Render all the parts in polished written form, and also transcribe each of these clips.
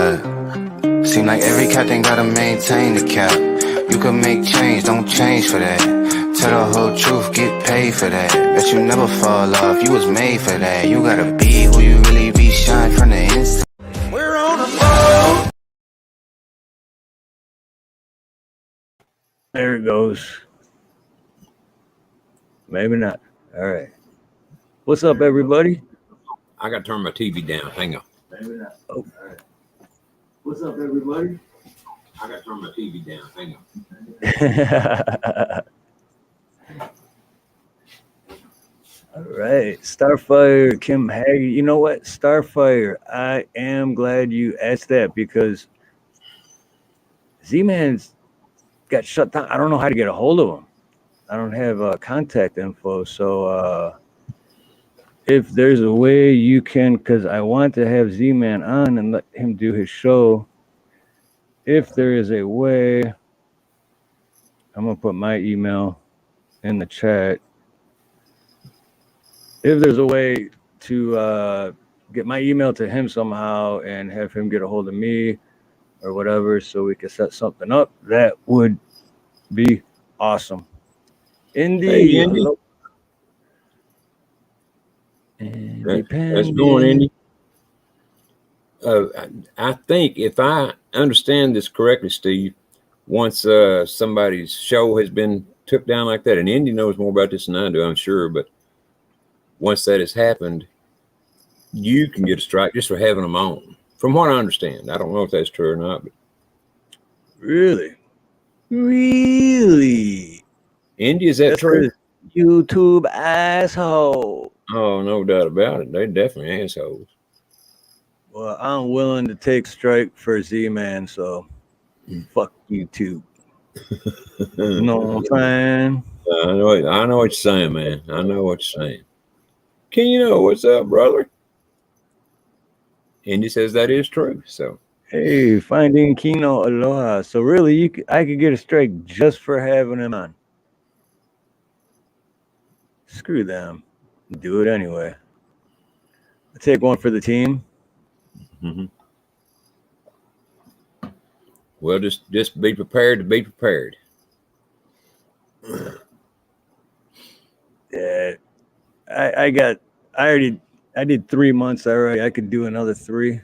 but seem like every captain gotta maintain the cap. You can make change, don't change for that. Tell the whole truth, get paid for that. Bet you never fall off, you was made for that. You gotta be who you really be, shine from the inside. We're on a boat. There it goes. Maybe not. All right. What's up, everybody? I got to turn my TV down. Hang on. Maybe not. Oh. All right. What's up, everybody? I got to turn my TV down. Hang on. All right. Starfire, Kim Haggy. You know what? Starfire, I am glad you asked that because Z-Man's got shut down. I don't know how to get a hold of him. I don't have contact info. So if there's a way you can, because I want to have Z-Man on and let him do his show. If there is a way, I'm going to put my email in the chat. If there's a way to get my email to him somehow and have him get a hold of me or whatever so we can set something up, that would be awesome. Indy. Hey, Indy. That's going, Indy. I think if I understand this correctly, Steve, once somebody's show has been took down like that, and Indy knows more about this than I do, I'm sure, but once that has happened, you can get a strike just for having them on. From what I understand, I don't know if that's true or not. But really, Indy, is that that's true? YouTube asshole. Oh, no doubt about it. They're definitely assholes. Well, I'm willing to take strike for Z-Man, so fuck YouTube. You know what I'm saying? I know what you're saying, man. I know what you're saying. Can you know what's up, brother? Indy says that is true. So, hey, finding Kino Aloha. So really, I could get a strike just for having him on. Screw them. Do it anyway. I take one for the team. mm-hmm. Well, just be prepared to be prepared. Yeah, I did 3 months already. I could do another 3.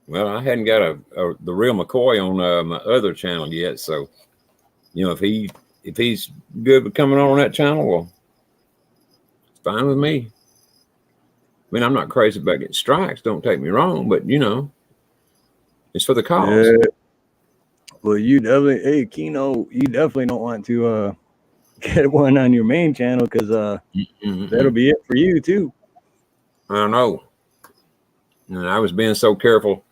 Well, I hadn't got the real McCoy on my other channel yet, so you know if he's good with coming on that channel, well, it's fine with me. I mean, I'm not crazy about getting strikes. Don't take me wrong, but you know, it's for the cause. Yeah. Well, hey Kino, you definitely don't want to get one on your main channel because that'll be it for you too. I know. And I was being so careful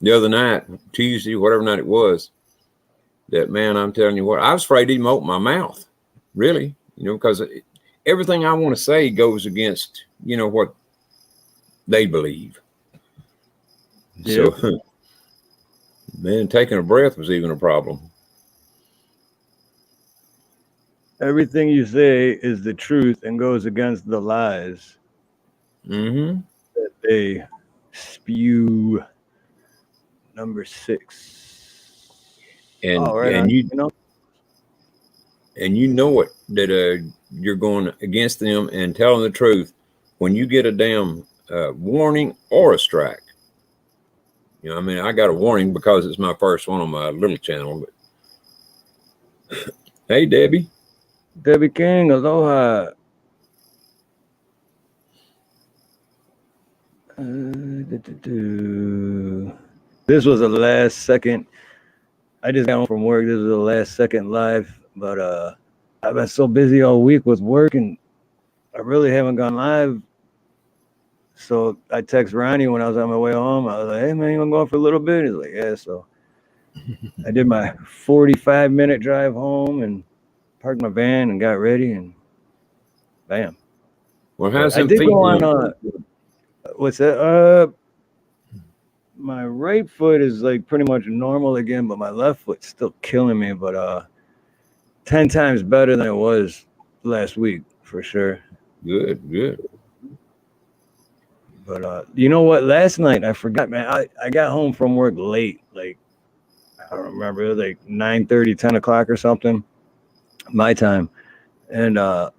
the other night, Tuesday, whatever night it was, that man, I'm telling you what, I was afraid to even open my mouth, really, you know, because everything I want to say goes against, what they believe. Yep. So, man, taking a breath was even a problem. Everything you say is the truth and goes against the lies that they spew. Number 6. And right, and you know it that you're going against them and telling the truth when you get a damn warning or a strike. I mean, I got a warning because it's my first one on my little channel. But hey, Debbie King, aloha. This was the last second. I just got home from work. This was the last second live, but I've been so busy all week with work, and I really haven't gone live. So I text Ronnie when I was on my way home. I was like, "Hey man, you want to go for a little bit?" He's like, "Yeah." So I did my 45-minute drive home and parked my van and got ready, and bam. Well, how's I did go on. What's that? My right foot is like pretty much normal again, but my left foot's still killing me. But 10 times better than it was last week for sure. Good. But you know what? Last night I forgot, man. I got home from work late, like I don't remember, it was like 9:30, 10 o'clock or something, my time. And I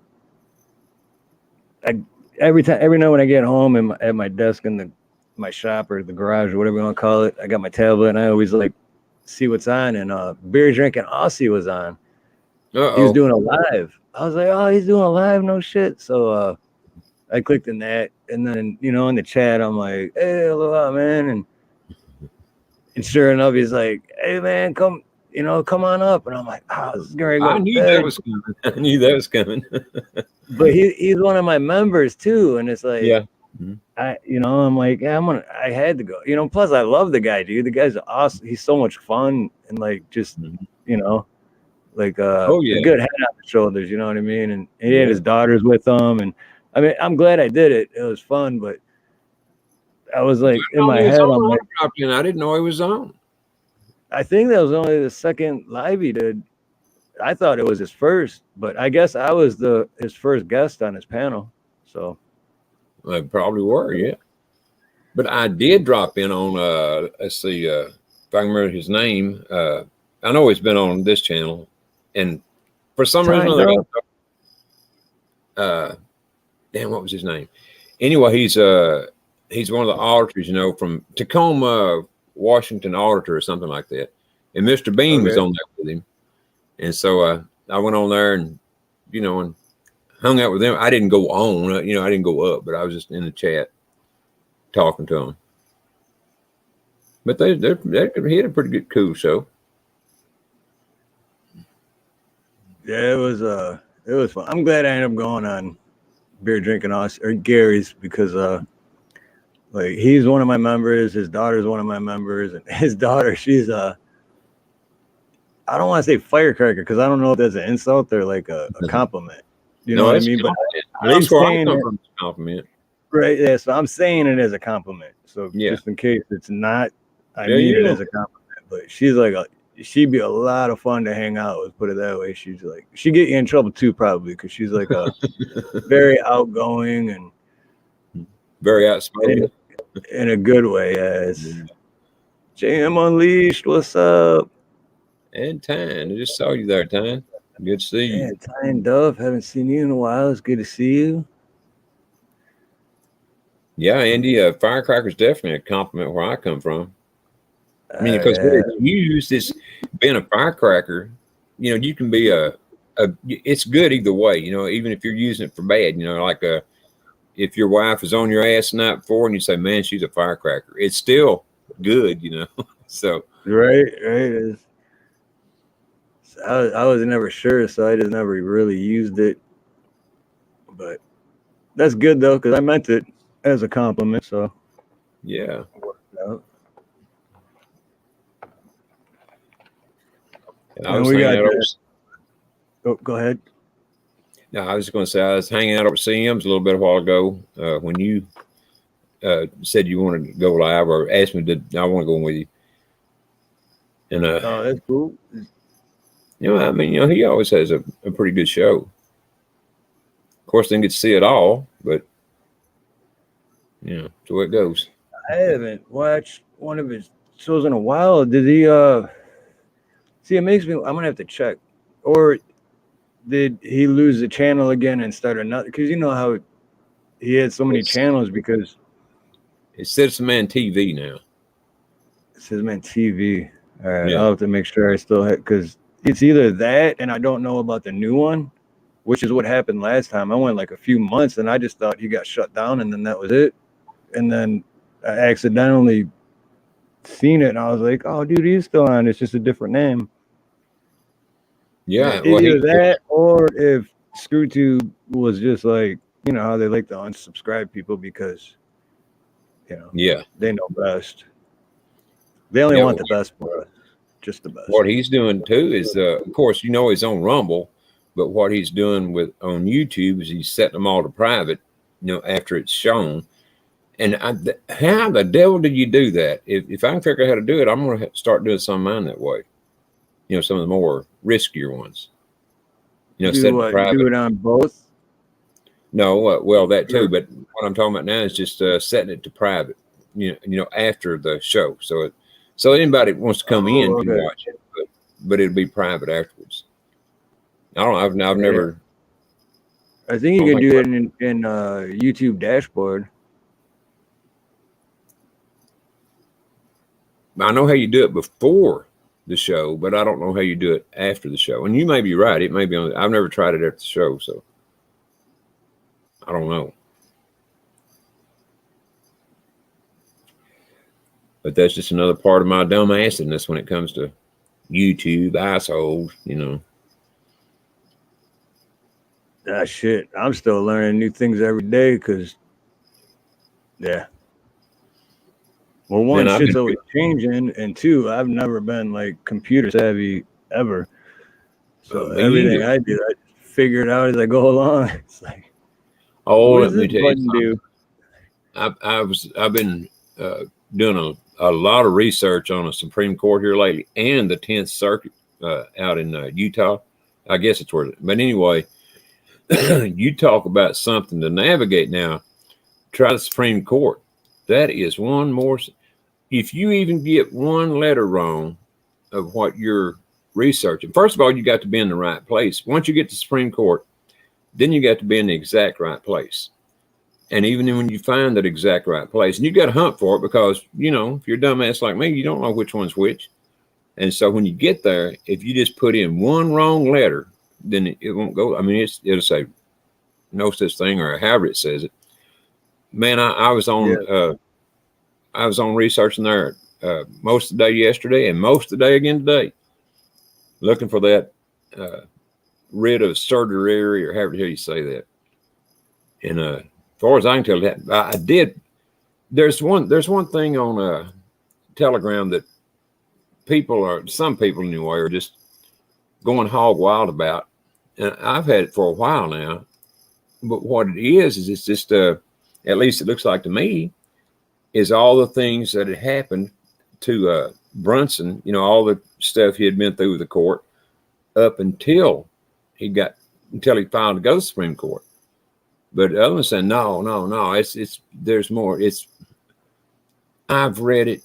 every night when I get home and at my desk in my shop or the garage or whatever you want to call it, I got my tablet and I always like see what's on. And Beer Drinking Aussie was on. He was doing a live. I was like, oh, he's doing a live, no shit. So I clicked in that, and then in the chat, I'm like, hey, aloha, man, and sure enough, he's like, hey, man, come on up, and I'm like, oh, this is gonna go I to knew bed. that was coming. I knew that was coming. But he's one of my members too, and it's like, Yeah. I'm like, yeah, I had to go, plus I love the guy, dude. The guy's awesome. He's so much fun, and like just like Oh a yeah. good head on the shoulders, you know what I mean? And he Yeah. had his daughters with him, and I mean, I'm glad I did it. It was fun, but I was like in my head, I'm like, I didn't know he was on. I think that was only the second live he did. I thought it was his first, but I guess I was his first guest on his panel. So They probably were, yeah. But I did drop in on let's see if I can remember his name. I know he's been on this channel, and for some reason damn, what was his name? Anyway, he's one of the auditors, from Tacoma, Washington auditor or something like that. And Mr. Bean was on there with him. And so I went on there and and hung out with them. I didn't go on, I didn't go up, but I was just in the chat talking to them. But they had a pretty good cool show. Yeah, it was fun. I'm glad I ended up going on Beer Drinking Aussie or Gary's because like he's one of my members, his daughter's one of my members, and his daughter, she's I don't want to say firecracker because I don't know if that's an insult or like a compliment. You know what I mean? But I'm saying it, compliment. Right, yeah. So I'm saying it as a compliment. So just in case it's not, I mean it as a compliment. But she's like she'd be a lot of fun to hang out with, put it that way. She's like, she'd get you in trouble too, probably, because she's like a very outgoing and very outspoken in a good way. Yes. JM Unleashed, what's up? And Tyne, I just saw you there, Tyne. Good to see you. Yeah, Tyne Dove, haven't seen you in a while. It's good to see you. Yeah, Andy, firecrackers definitely a compliment where I come from. I mean, because you use this being a firecracker, you can be it's good either way, even if you're using it for bad, like if your wife is on your ass the night before and you say, man, she's a firecracker, it's still good, so. Right. I was never sure, so I just never really used it. But that's good though, because I meant it as a compliment. So yeah. And we got go ahead. No, I was going to say I was hanging out at CM's a little bit a while ago when you said you wanted to go live or asked me I want to go with you. And oh, that's cool. I mean, he always has a pretty good show. Of course, didn't get to see it all, but that's the way it goes. I haven't watched one of his shows in a while. Did he see, it makes me, I'm gonna have to check. Or did he lose the channel again and start another? Because you know how he had so many channels because it's Citizen TV now. Citizen TV. All right, I'll have to make sure I still have, because it's either that and I don't know about the new one, which is what happened last time. I went like a few months and I just thought he got shut down and then that was it. And then I accidentally seen it and I was like, oh, dude, he's still on. It's just a different name. Yeah. Either that or if ScrewTube was just like, how they like to unsubscribe people because, they know best. They only want the best for us. Just the best. What he's doing too is, of course, he's on Rumble, but what he's doing on YouTube is he's setting them all to private, after it's shown. And how the devil did you do that? If I can figure out how to do it, I'm going to start doing some of mine that way. Some of the more riskier ones. Do it on both? No, well, that too. Sure. But what I'm talking about now is just setting it to private. After the show, so anybody that wants to come in Oh, can okay. watch it, but it'll be private afterwards. I don't. I've Yeah. never. I think I you don't can think. do it in YouTube dashboard. I know how you do it before the show, but I don't know how you do it after the show. And you may be right. It may be on. I've never tried it after the show, so I don't know. But that's just another part of my dumb assedness when it comes to YouTube assholes. Ah, shit. I'm still learning new things every day because, yeah. Well, one, Man, I've shit's been. always changing, and two, I've never been like computer savvy ever. So Me everything either. I do, I figure it out as I go along. It's like, Oh, what let does me this tell you button something. do? I've been doing a lot of research on the Supreme Court here lately and the 10th Circuit out in Utah. I guess it's where. But anyway, you talk about something to navigate now. Try the Supreme Court. That is one more. If you even get one letter wrong of what you're researching, first of all, you got to be in the right place. Once you get to the Supreme Court, then you got to be in the exact right place. And even when you find that exact right place, and you got to hunt for it because, if you're a dumbass like me, you don't know which one's which. And so when you get there, if you just put in one wrong letter, then it won't go. I mean, it'll say no such thing or however it says it. Man, I was Yeah. on researching there most of the day yesterday and most of the day again today, looking for that writ of certiorari or however the hell you say that. And as far as I can tell, that I did. There's one thing on Telegram that some people anyway, are just going hog wild about. And I've had it for a while now. But what it is it's just, at least it looks like to me, is all the things that had happened to Brunson, all the stuff he had been through with the court up until he filed to go to the Supreme Court. But the other one said, no, it's there's more. I've read it.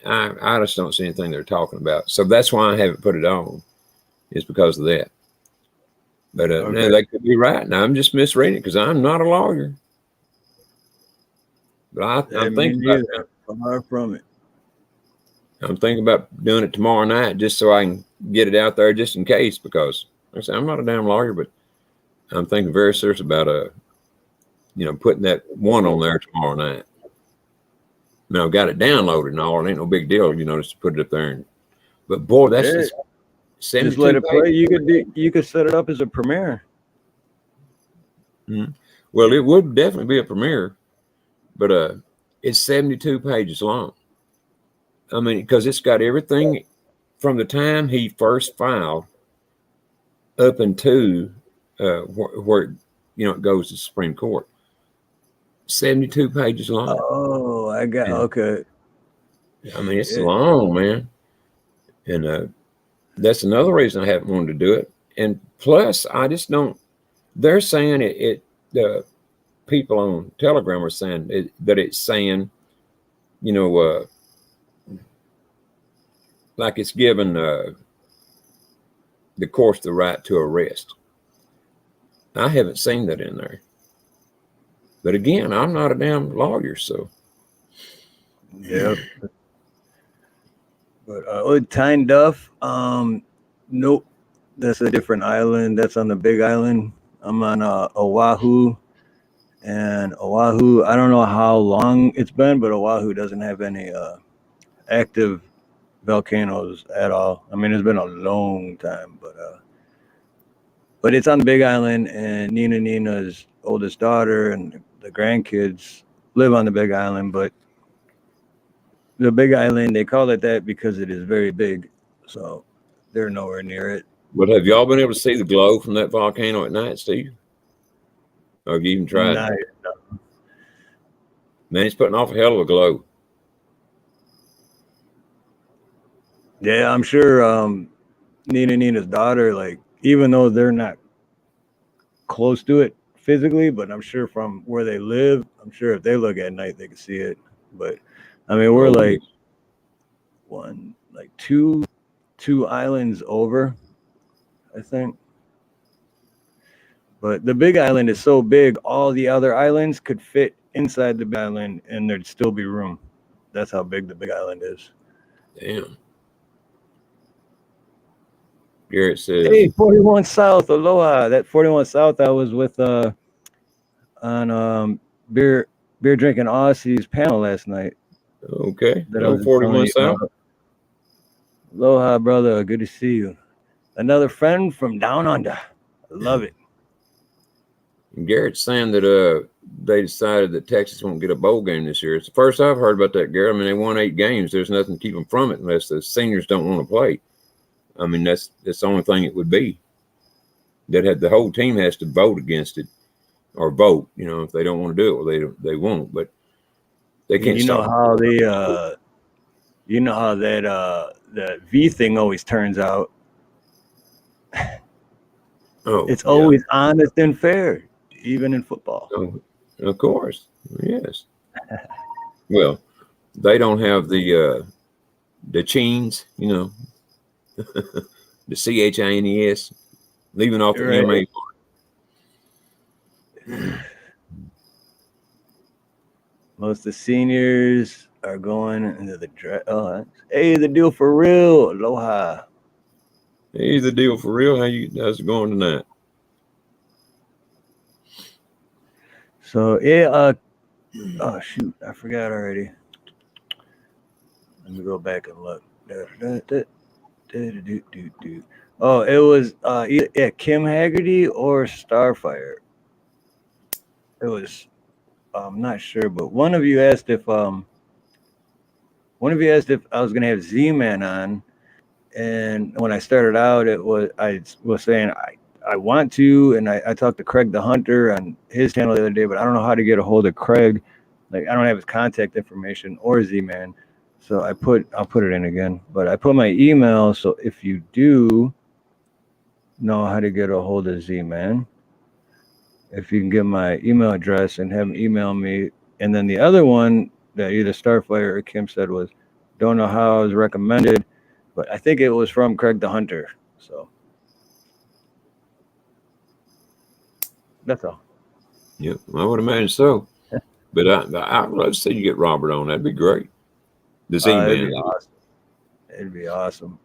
I just don't see anything they're talking about. So that's why I haven't put it on. It's because of that. But Okay. they could be right. Now I'm just misreading it because I'm not a lawyer. But Yeah, I'm me thinking about neither. Far from it. I'm thinking about doing it tomorrow night just so I can get it out there just in case, because like I say, I'm not a damn lawyer, but I'm thinking very serious about putting that one on there tomorrow night. Now I've got it downloaded and all. It ain't no big deal, just to put it up there. But boy, that's Yeah, just just let 72 it play. pages. You could set it up as a premiere. Mhm. Well, it would definitely be a premiere, but it's 72 pages long. I mean, because it's got everything from the time he first filed up into where it goes to the Supreme Court. 72 pages long. Oh, I got And okay. I mean, it's Shit. long, man. And that's another reason I haven't wanted to do it. And plus, I just don't. They're saying the people on Telegram are saying that it's saying, like it's given the courts the right to arrest. I haven't seen that in there. But again, I'm not a damn lawyer, so. Yep. But Tyne Duff, nope. That's a different island. That's on the Big Island. I'm on Oahu, and Oahu. I don't know how long it's been, but Oahu doesn't have any active volcanoes at all. I mean, it's been a long time, but it's on the Big Island, and Nina's oldest daughter and the grandkids live on the Big Island. But the Big Island, they call it that because it is very big, so they're nowhere near it. But have y'all been able to see the glow from that volcano at night, Steve? Or have you even tried? Nice. Man, it's putting off a hell of a glow. Yeah, I'm sure Nina's daughter, like, even though they're not close to it physically, but I'm sure from where they live, I'm sure if they look at night, they can see it. But I mean, we're like two islands over, I think. But the big island is so big, all the other islands could fit inside the big island and there'd still be room. That's how big the big island is. Damn. Garrett says, Hey, 41 South, aloha. That 41 South I was with on beer drinking Aussie's panel last night. okay. That I No was 41 telling you South. about. Aloha, brother. Good to see you. Another friend from down under. I love it. Garrett's saying that they decided that Texas won't get a bowl game this year. It's the first I've heard about that, Garrett. I mean, they won 8 games. There's nothing to keep them from it unless the seniors don't want to play. I mean, that's the only thing it would be. The whole team has to vote against it or vote. You know, if they don't want to do it, well, they won't. But they can't. You know how the V thing always turns out. Oh, It's always honest and fair, even in football. Oh, of course, yes. Well, they don't have the cheens, you know, the CHINES, leaving off the Right. MA. Most of the seniors are going into the draft. Oh, hey, the deal for real. Aloha. Here's the deal for real. How's it going tonight? So yeah, oh shoot, I forgot already. Let me go back and look. Oh, it was either Kim Haggerty or Starfire. It was I'm not sure, but one of you asked if I was gonna have Z-Man on, and when I started out, I was saying I want to, and I talked to Craig the Hunter on his channel the other day, but I don't know how to get a hold of Craig. Like, I don't have his contact information or Z-Man, so I'll put it in again. But I put my email, so if you do know how to get a hold of Z-Man, if you can get my email address and have him email me. And then the other one that either Starfire or Kim said was, don't know how it was recommended, but I think it was from Craig the Hunter. So that's all. Yep, I would imagine so. But I'd love to see you get Robert on. That'd be great. The Z-Man. It'd be awesome. It'd be awesome.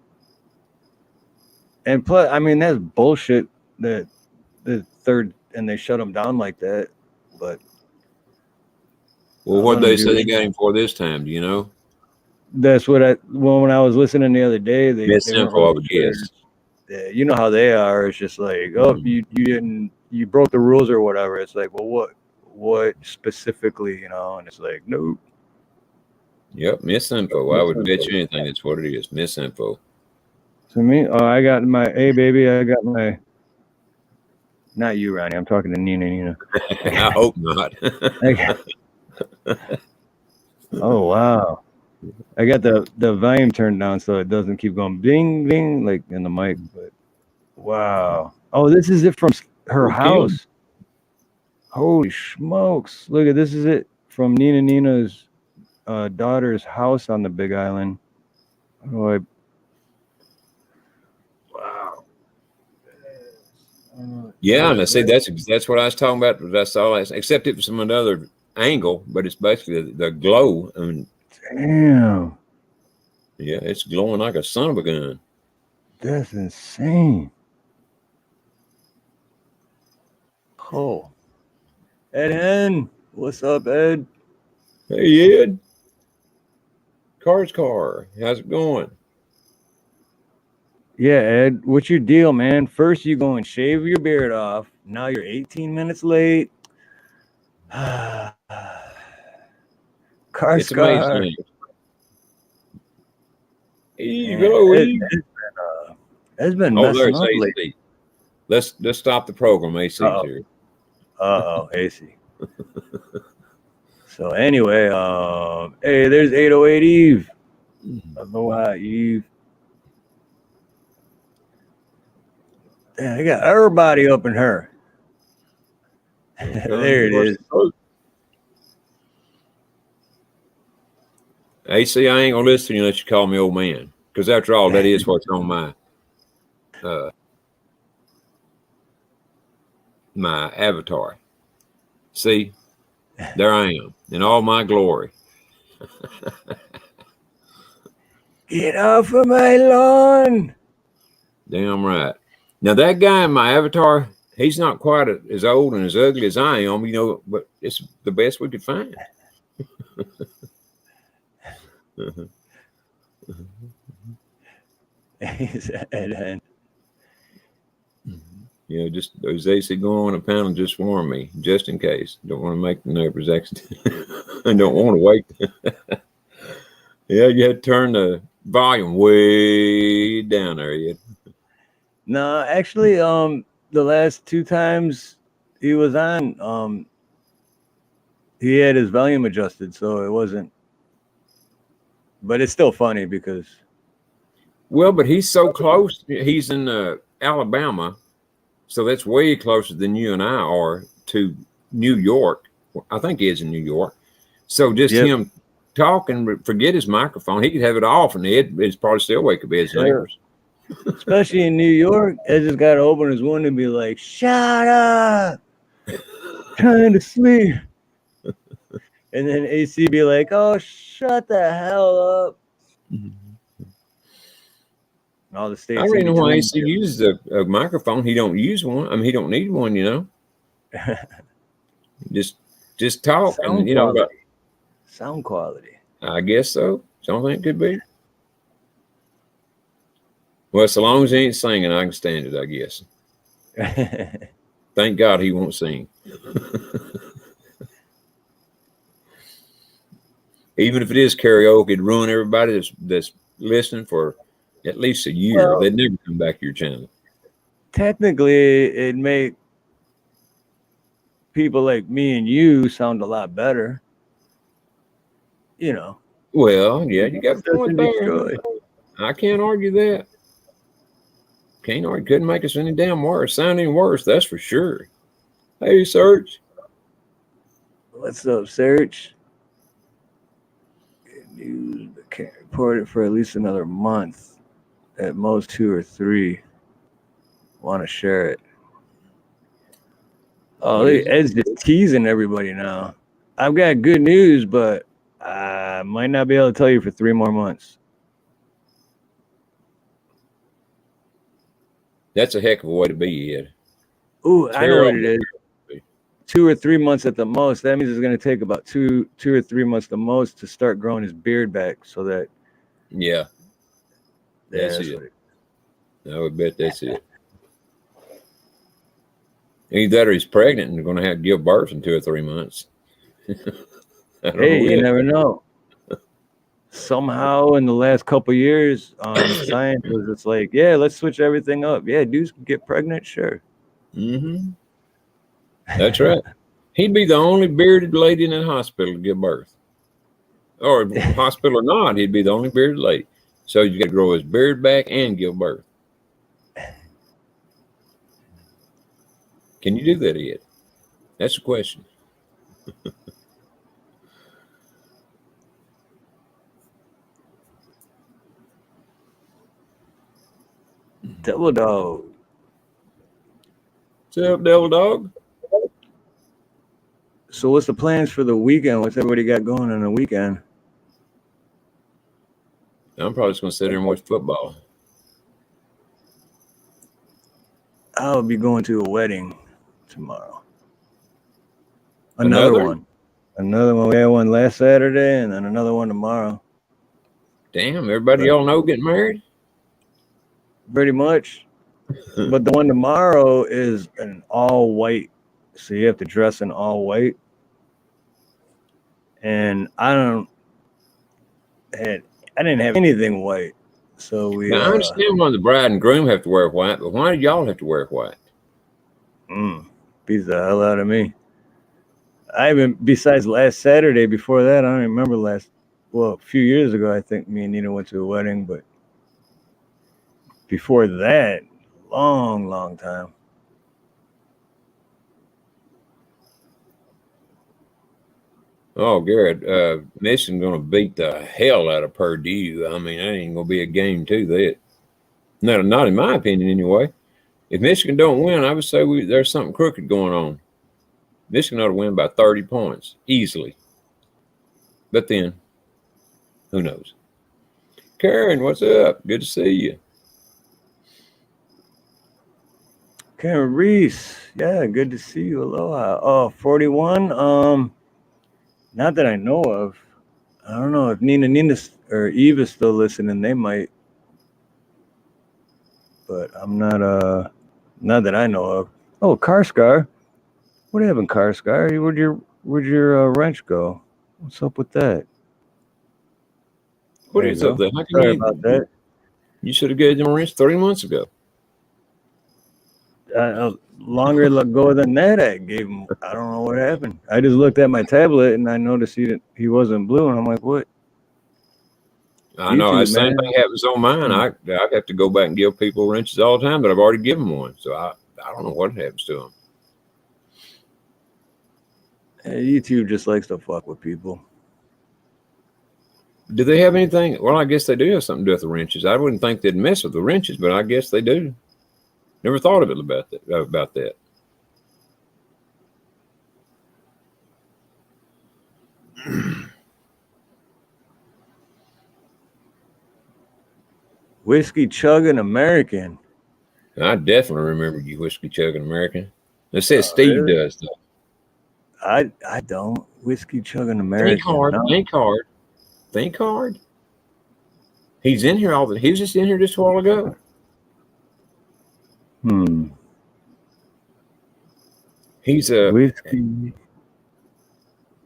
And plus, I mean, that's bullshit that the third and they shut him down like that. But Well, what they say they got him for this time, do you know? That's what when I was listening the other day, they weren't Info, I would guess. Yeah, you know how they are. It's just like, oh, you broke the rules or whatever. It's like, well, what specifically, you know? And it's like, no. Yep, misinfo. I would bet you anything that's what it is. Misinfo. To me, I got my, hey baby, I got my. Not you, Ronnie. I'm talking to Nina. I hope not. Oh wow. I got the volume turned down so it doesn't keep going bing bing like in the mic. But wow. Oh, this is it from her house. Holy smokes! Look at this. Is it from Nina's daughter's house on the Big Island? Wow. Yeah, and I say that's what I was talking about. That's all. Except it was from another angle, but it's basically the glow. I mean, damn. Yeah, it's glowing like a son of a gun. That's insane. Oh, Ed Hen, what's up, Ed? Hey, Ed. How's it going? Yeah, Ed, what's your deal, man? First, you go and shave your beard off. Now you're 18 minutes late. Car It's amazing. Here you go, Ed. It's been messing up lately. Let's stop the program. AC's here. AC. So anyway, hey, there's 808 Eve. Aloha, Eve. Damn, I got everybody up in her. There it is. AC, I ain't gonna listen to you unless you call me old man, because after all, that is what's on my avatar. See, there I am in all my glory. Get off of my lawn. Damn right. Now that guy in my avatar, he's not quite as old and as ugly as I am, you know, but it's the best we could find. You know, just those AC go on a pound and just warn me, just in case. Don't want to make the neighbors accident. I don't want to wake. Yeah, you had to turn the volume way down there. You No, actually, the last 2 times he was on, he had his volume adjusted, so it wasn't. But it's still funny because. Well, but he's so close. He's in Alabama, so that's way closer than you and I are to New York. I think he is in New York. So just him talking, forget his microphone. He could have it off, and it's probably still wake up his neighbors. Especially in New York, I just got to open his window and be like, "Shut up, trying to sleep." And then AC be like, "Oh, shut the hell up." All the states. I already know why AC uses a microphone. He don't use one. I mean, he don't need one, you know. just talk, Sound and you know. quality. Sound quality. I guess so. Something it could be. Well, so long as he ain't singing, I can stand it, I guess. Thank God he won't sing. Even if it is karaoke, it'd ruin everybody that's listening for at least a year. Well, they'd never come back to your channel. Technically, it'd make people like me and you sound a lot better. You know. Well, yeah, you got a point there. I can't argue that. Can't argue. Couldn't make us any damn worse. Sound any worse, that's for sure. Hey, Serge. What's up, Serge? News, but can't report it for at least another month. At most 2 or 3. Want to share it. Oh, Ed's just teasing everybody now. I've got good news, but I might not be able to tell you for 3 more months. That's a heck of a way to be, Ed. Ooh, I know what it is. 2 or 3 months at the most. That means it's going to take about 2 or 3 months the most to start growing his beard back, so that. Yeah, that's it. I would bet that's it. Either that or he's pregnant and going to have to give birth in 2 or 3 months. Hey, you never know. Somehow in the last couple of years, science was just like, yeah, let's switch everything up. Yeah, dudes can get pregnant, sure. Mm-hmm. That's right. He'd be the only bearded lady in that hospital to give birth. Or hospital or not, he'd be the only bearded lady. So you got to grow his beard back and give birth. Can you do that, Ed? That's the question. Devil Dog. What's up, Devil Dog? So what's the plans for the weekend? What's everybody got going on the weekend? I'm probably just going to sit there and watch football. I'll be going to a wedding tomorrow. Another one. We had one last Saturday and then another one tomorrow. Damn, everybody y'all know getting married? Pretty much. But the one tomorrow is an all white. So you have to dress in all white. And I didn't have anything white. So we now, I understand why the bride and groom have to wear white, but why do y'all have to wear white? Beats the hell out of me. Besides last Saturday, before that, I don't remember a few years ago, I think me and Nina went to a wedding, but before that, long time. Oh, Garrett, Michigan's going to beat the hell out of Purdue. I mean, that ain't going to be a game to that. No, not in my opinion, anyway. If Michigan don't win, I would say there's something crooked going on. Michigan ought to win by 30 points easily. But then, who knows? Karen, what's up? Good to see you. Karen Reese, yeah, good to see you. Aloha. Oh, 41. Not that I know of. I don't know if Nina or Eve is still listening. They might, but I'm not. Not that I know of. Oh, Car Scar. What happened, Car Scar? Where'd your wrench go? What's up with that? What There is you up go. there? How can Sorry about that. You should have gave them a wrench 30 months ago. Longer ago than that, I gave him. I don't know what happened. I just looked at my tablet and I noticed he wasn't blue, and I'm like, what? I know. YouTube, The same man. thing happens on mine. I have to go back and give people wrenches all the time, but I've already given them one. So I don't know what happens to them. YouTube just likes to fuck with people. Do they have anything? Well, I guess they do have something to do with the wrenches. I wouldn't think they'd mess with the wrenches, but I guess they do. Never thought of it about that. Whiskey chugging American. I definitely remember you whiskey chugging American. It says Steve Really? does though. I don't. Whiskey chugging American. Think hard. No. Think hard. Think hard. He's in here he was just in here just a while ago. He's Whiskey.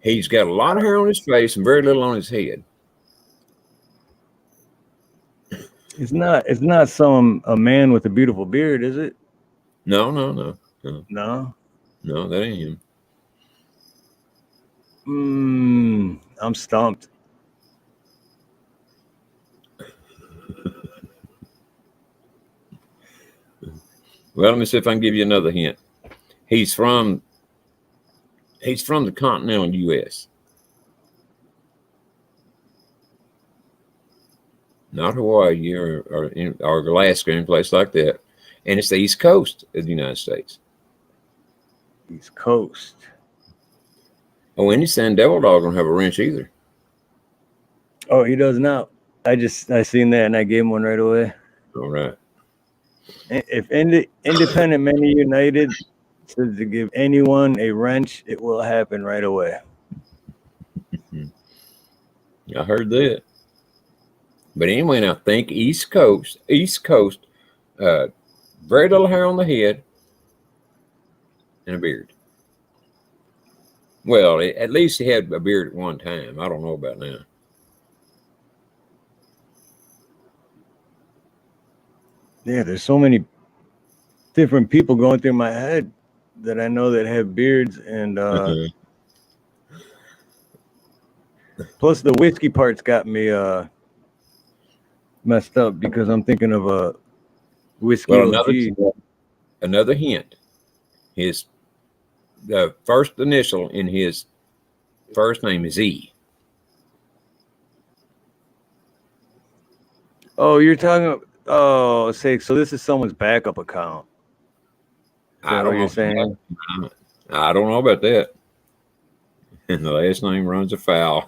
He's got a lot of hair on his face and very little on his head. It's not a man with a beautiful beard, is it? No. No. No, that ain't him. I'm stumped. Well, let me see if I can give you another hint. He's from the continental U.S. Not Hawaii or Alaska, any place like that. And it's the East Coast of the United States. East Coast. Oh, any San Devil dog don't have a wrench either. Oh, he does now. I seen that and I gave him one right away. All right. If Independent Men United says to give anyone a wrench, it will happen right away. I heard that. But anyway, now think East Coast, very little hair on the head and a beard. Well, at least he had a beard at one time. I don't know about now. Yeah, there's so many different people going through my head that I know that have beards, and plus the whiskey part's got me messed up because I'm thinking of a whiskey. Well, another hint. The first initial in his first name is E. Oh, you're talking about, so this is someone's backup account. I don't know what you're saying. I don't know about that. And the last name runs afoul.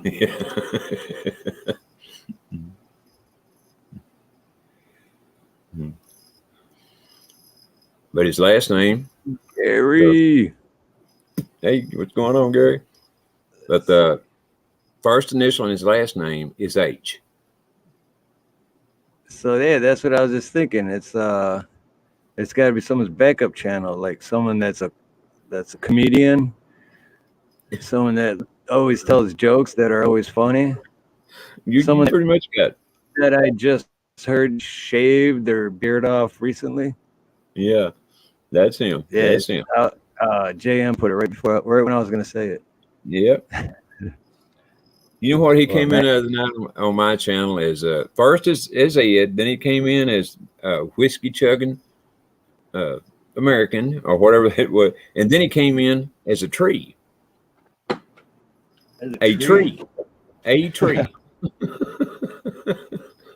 But his last name, Gary. Hey, what's going on, Gary? But the first initial in his last name is H. So yeah, that's what I was just thinking. It's got to be someone's backup channel, like someone that's a comedian, someone that always tells jokes that are always funny. You pretty much got that I just heard shaved their beard off recently. Yeah, that's him. Yeah, that's him. JM put it right when I was going to say it. Yep. You know what? He came in the other night on my channel as first as Ed, then he came in as whiskey chugging American or whatever it was, and then he came in as a tree. A tree. A tree.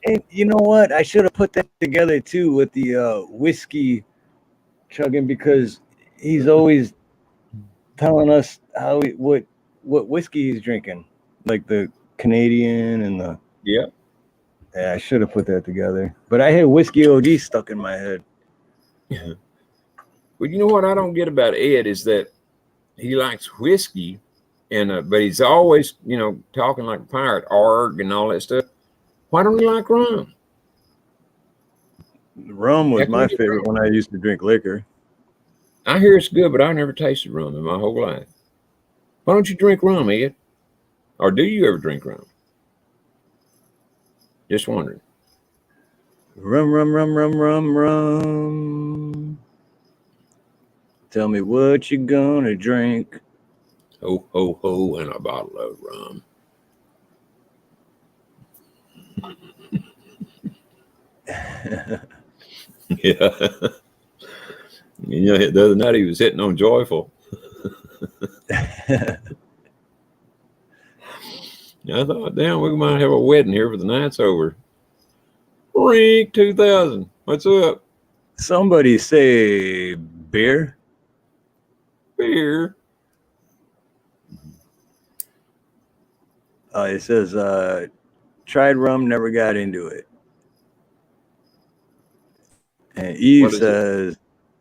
And you know what? I should have put that together too with the whiskey chugging, because he's always telling us what whiskey he's drinking, like the Canadian and the. Yeah. Yeah, I should have put that together, but I had whiskey OG stuck in my head. Well, you know what I don't get about Ed is that he likes whiskey, and but he's always, talking like a pirate, arg, and all that stuff. Why don't he like rum? Rum was my favorite when I used to drink liquor. I hear it's good, but I never tasted rum in my whole life. Why don't you drink rum, Ed? Or do you ever drink rum? Just wondering. Rum, rum, rum, rum, rum, rum. Tell me what you gonna drink. Ho, ho, ho, and a bottle of rum. Yeah. The other night he was hitting on Joyful. I thought, damn, we might have a wedding here for the night's over. Rink 2000. What's up? Somebody say beer. Beer. It says tried rum, never got into it. And Eve says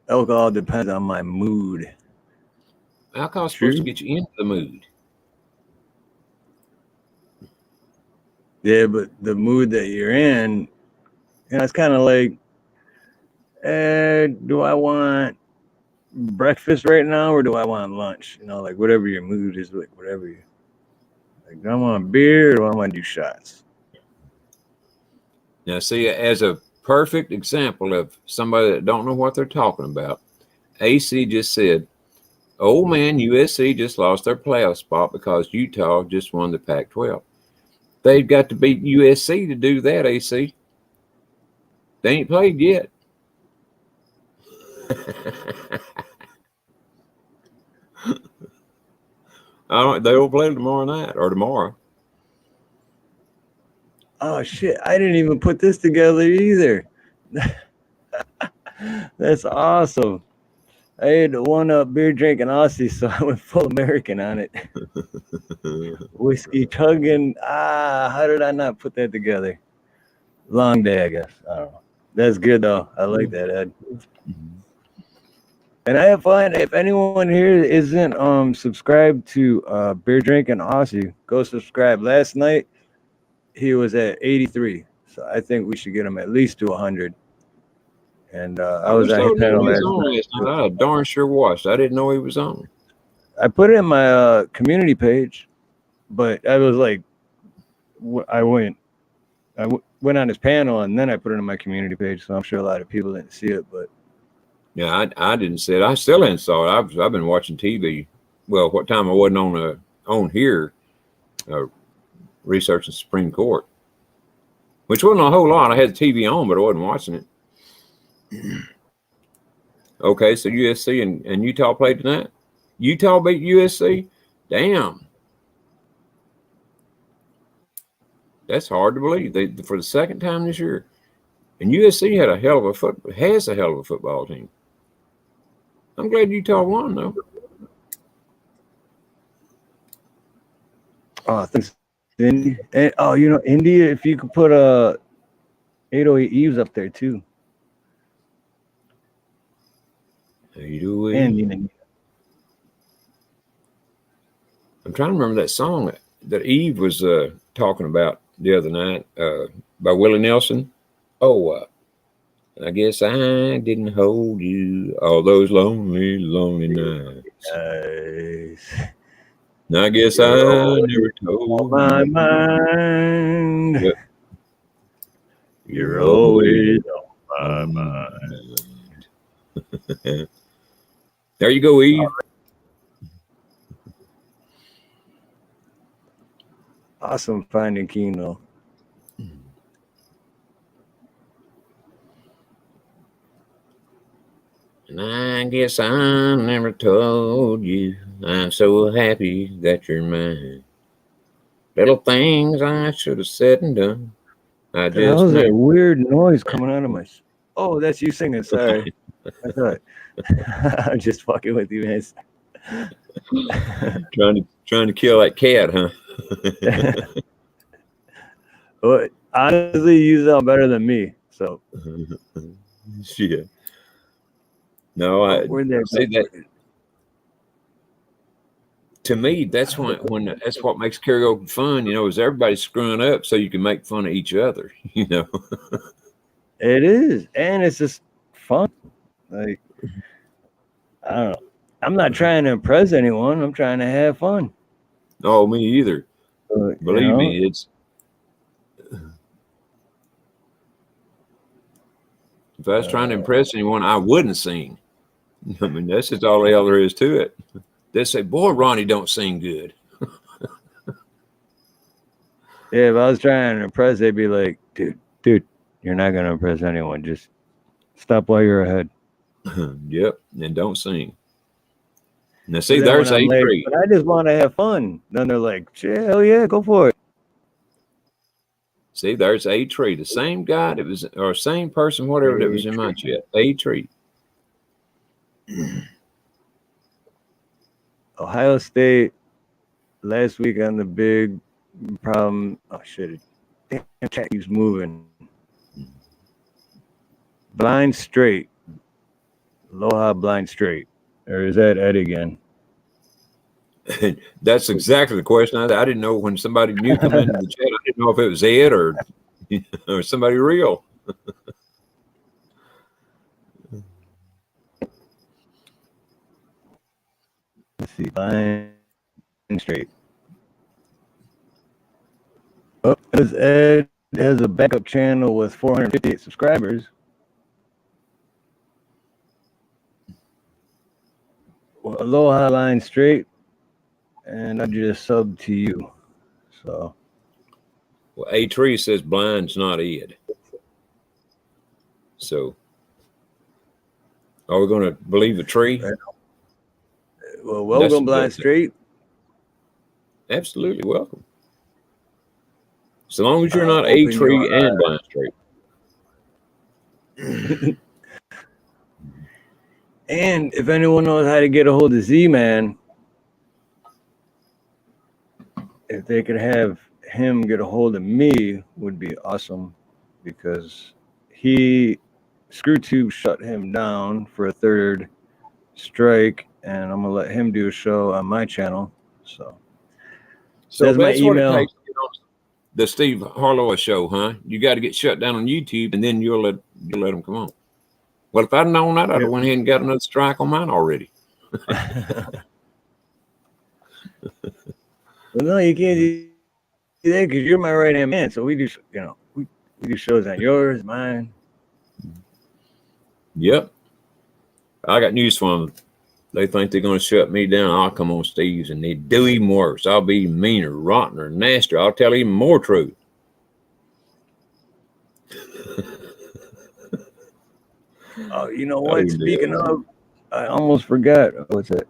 alcohol depends on my mood. Alcohol's supposed to get you into the mood. Yeah, but the mood that you're in, it's kind of like, do I want breakfast right now or do I want lunch? Like whatever your mood is, like whatever you like. Do I want beer or do I want to do shots? Now, see, as a perfect example of somebody that don't know what they're talking about, AC just said, "Oh man, USC just lost their playoff spot because Utah just won the Pac-12. They've got to beat USC to do that, AC. They ain't played yet." They will play tomorrow night or tomorrow. Oh shit! I didn't even put this together either. That's awesome. I had one beer drinking Aussie, so I went full American on it. Whiskey chugging. How did I not put that together? Long day, I guess. I don't know. That's good though. I like that, Ed. And I find if anyone here isn't subscribed to Beer Drinking Aussie, go subscribe. Last night he was at 83, so I think we should get him at least to 100. And I was at his panel last night. I darn sure watched. I didn't know he was on. I put it in my community page, but I was like, I went on his panel and then I put it in my community page. So I'm sure a lot of people didn't see it, but yeah, I didn't see it. I still hadn't saw it. I've been watching TV. Well, what time I wasn't on here, researching Supreme Court, which wasn't a whole lot. I had the TV on, but I wasn't watching it. Okay, so USC and Utah played tonight. Utah beat USC. Damn, that's hard to believe. They for the second time this year, and USC has a hell of a football team. I'm glad Utah won though. Oh, thanks, Indy. And, India. If you could put 808 Eves up there too. How you doing? I'm trying to remember that song that Eve was talking about the other night by Willie Nelson. Oh, I guess I didn't hold you all those lonely, lonely nights. I guess I never told my mind. Yep. You're always on my mind. There you go, Eve. Awesome finding Keno. And I guess I never told you I'm so happy that you're mine. Little things I should have said and done. I That was just a never. weird noise coming out of my. Oh, that's you singing. Sorry. I thought I'm just fucking with you, man. trying to kill that cat, huh? Well, honestly, you sound better than me. So Shit. No, I where'd that see go? that. To me, that's when that's what makes karaoke fun. You know, is everybody screwing up so you can make fun of each other. You know. It is, and it's just fun. Like I don't know. I'm not trying to impress anyone. I'm trying to have fun. Oh, me either. You Believe know? me, it's. If I was trying to impress anyone, I wouldn't sing. I mean, that's just all the hell there is to it. They say, "Boy, Ronnie don't sing good." Yeah, if I was trying to impress, they'd be like, dude, you're not gonna impress anyone. Just stop while you're ahead. Yep, and don't sing. Now, But see, then when there's I'm a late, treat. but I just want to have fun. Then they're like, hell yeah, go for it. See, there's a tree. The same guy that was, or same person, whatever that was in my chat. A tree. Ohio State last week on the big problem. Oh shit! Damn, chat keeps moving. Blind straight. Aloha blind straight. Or is that Ed again? That's exactly the question. I didn't know when somebody new come into the chat. I didn't know if it was Ed or somebody real. Let's see. Blind straight. Oh, as Ed has a backup channel with 458 subscribers. Well, Aloha line straight, and I just subbed to you. So Well, A tree says blind's not Ed. So, are we going to believe a tree? well, welcome, blind That's straight. absolutely welcome. So long as you're not A Open tree your and blind straight. And if anyone knows how to get a hold of Z-Man, if they could have him get a hold of me, would be awesome, because ScrewTube shut him down for a third strike, and I'm gonna let him do a show on my channel. So that's my what it email. takes to get on the Steve Harlow show, huh? You got to get shut down on YouTube, and then you'll let them come on. Well, if I'd known that, I'd have went ahead and got another strike on mine already. Well, no, you can't do that because you're my right hand man. So we do, we do shows on yours, mine. Yep. I got news for them. They think they're going to shut me down. I'll come on Steve's and they do even worse. I'll be meaner, rottener, nastier. I'll tell even more truth. Oh, you know what? Speaking of, I almost forgot. What's that?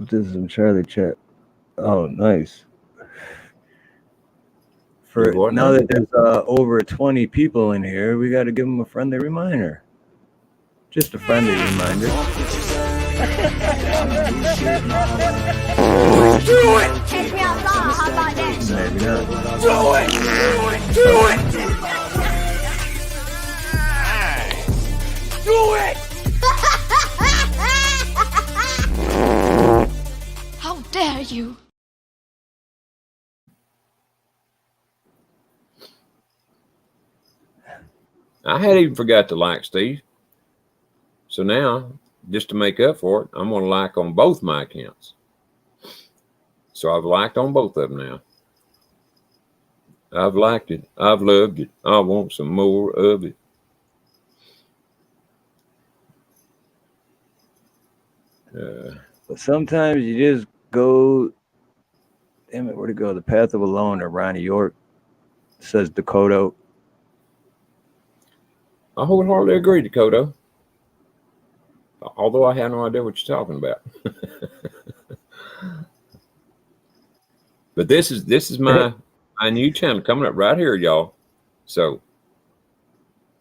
This is from Charlie Chat. Oh, nice. For now that there's over 20 people in here, we got to give them a friendly reminder. Just a friendly reminder. Do it! Take me out loud. How about that? Maybe not. Do it! Do it! Do it! How dare you! I had even forgot to like Steve. So now, just to make up for it, I'm going to like on both my accounts. So I've liked on both of them now. I've liked it. I've loved it. I want some more of it. But sometimes you just go, damn it, where'd it go? The Path of Alone or Ronnie York says Dakota. I wholeheartedly agree, Dakota. Although I have no idea what you're talking about. But this is my new channel coming up right here, y'all. So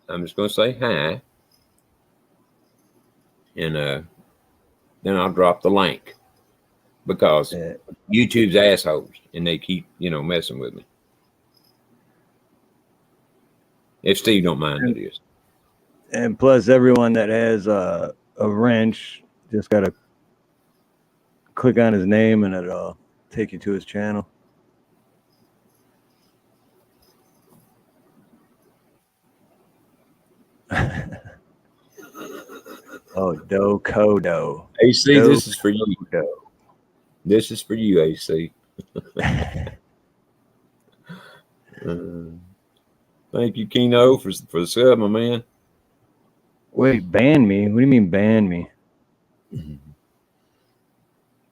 I'm just gonna say hi, and then I'll drop the link because YouTube's assholes and they keep messing with me. If Steve don't mind, it is. And plus, everyone that has a wrench just gotta click on his name and it'll take you to his channel. Oh, Kodo. AC, this is for you. This is for you, AC. Thank you, Keno, for the sub, my man. Wait, ban me? What do you mean ban me?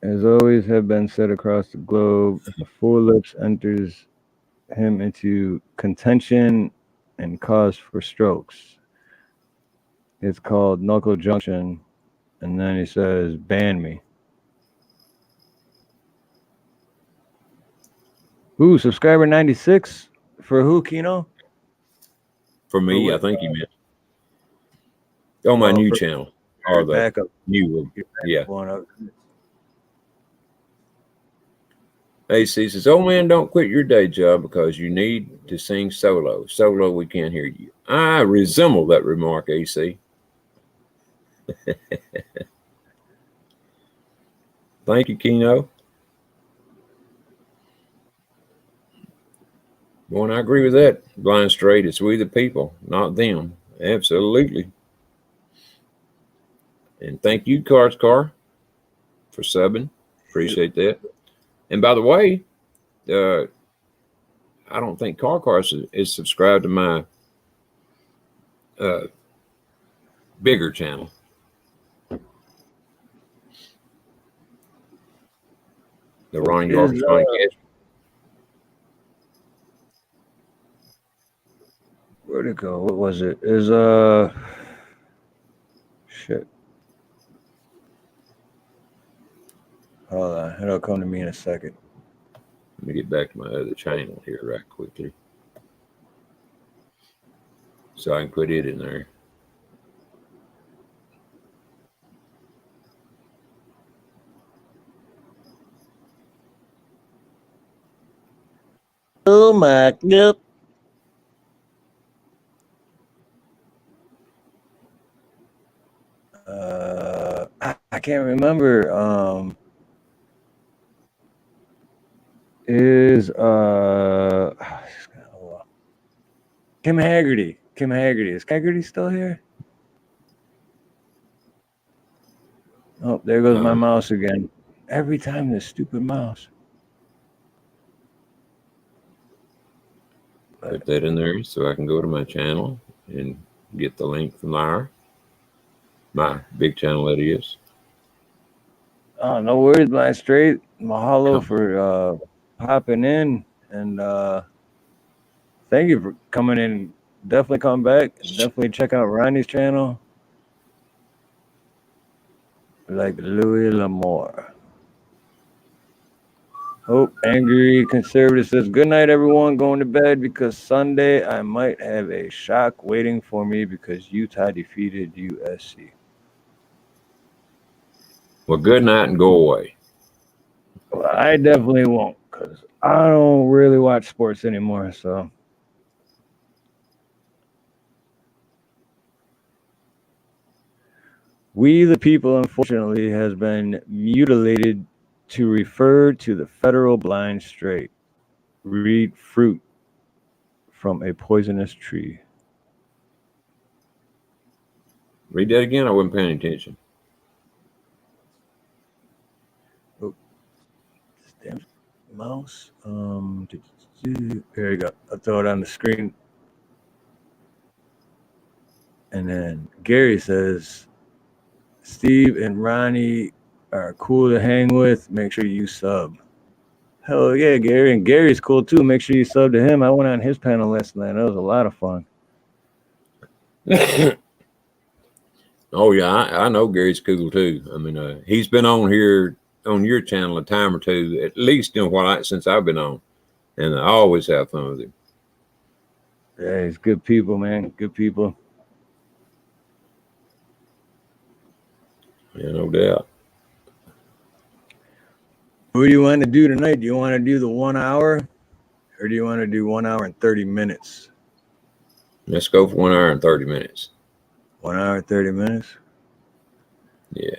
As always have been said across the globe, the Four Lips enters him into contention and cause for strokes. It's called knuckle junction, and then he says, ban me. Ooh, subscriber 96 for who, Keno? For me, I think you meant. On my new channel. Or the backup. New one. Yeah. Up. AC says, "Oh man, don't quit your day job because you need to sing solo. Solo, we can't hear you." I resemble that remark, AC. Thank you, Keno. Boy, I agree with that. Blind straight, it's we the people, not them. Absolutely. And thank you, Car, for subbing. Appreciate that. And by the way, I don't think Car is subscribed to my bigger channel. The Ronnie Garbage Podcast. Where'd it go? What was it? Is shit. Hold on, it'll come to me in a second. Let me get back to my other channel here right quickly, so I can put it in there. Oh my god. I can't remember. Is Kim Haggerty. Kim Haggerty. Is Haggerty still here? Oh, there goes my mouse again. Every time this stupid mouse. Put that in there so I can go to my channel and get the link from there. My big channel, that is. Oh, no worries, Blind Straight. Mahalo for popping in, and thank you for coming in. Definitely come back. Definitely check out Ronnie's channel. Like Louis L'Amour. Oh, Angry Conservative says, good night, everyone. Going to bed because Sunday I might have a shock waiting for me because Utah defeated USC. Well, good night and go away. Well, I definitely won't because I don't really watch sports anymore. So, we the people, unfortunately, has been mutilated to refer to the federal blind straight. Read fruit from a poisonous tree. Read that again. I wasn't paying attention. Oh, damn mouse. There you go. I'll throw it on the screen. And then Gary says, Steve and Ronnie are cool to hang with. Make sure you sub. Hell yeah, Gary. And Gary's cool too. Make sure you sub to him. I went on his panel last night. That was a lot of fun. Oh yeah, I know Gary's cool too. I mean, he's been on here on your channel a time or two, at least since I've been on, and I always have fun with him. Yeah, he's good people, man. Good people. Yeah, no doubt. What do you want to do tonight? Do you want to do the 1 hour, or do you want to do 1 hour and 30 minutes? Let's go for 1 hour and 30 minutes. 1 hour, 30 minutes. Yeah.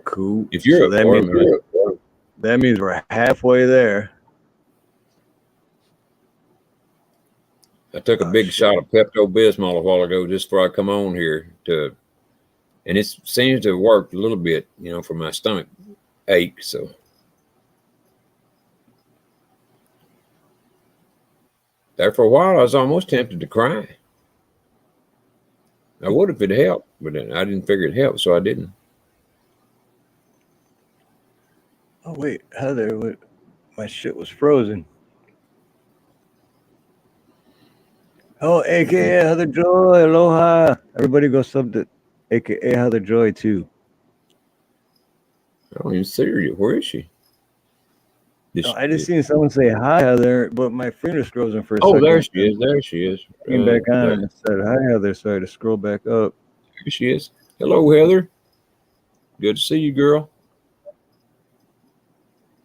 Cool. If you're that means we're halfway there. I took a big shot of Pepto-Bismol a while ago just before I come on here and it seems to have worked a little bit, for my stomach ache. So there for a while, I was almost tempted to cry. I would if it helped, but then I didn't figure it helped, so I didn't. Oh wait, Heather, my shit was frozen. Oh, AKA Heather Joy, aloha. Everybody go sub to AKA Heather Joy too. I don't even see her yet. Where is she? I just seen someone say hi, Heather, but my finger's frozen for a second. Oh, there she is. There she is. Came back on and said hi, Heather, so I had to scroll back up. Here she is. Hello, Heather. Good to see you, girl.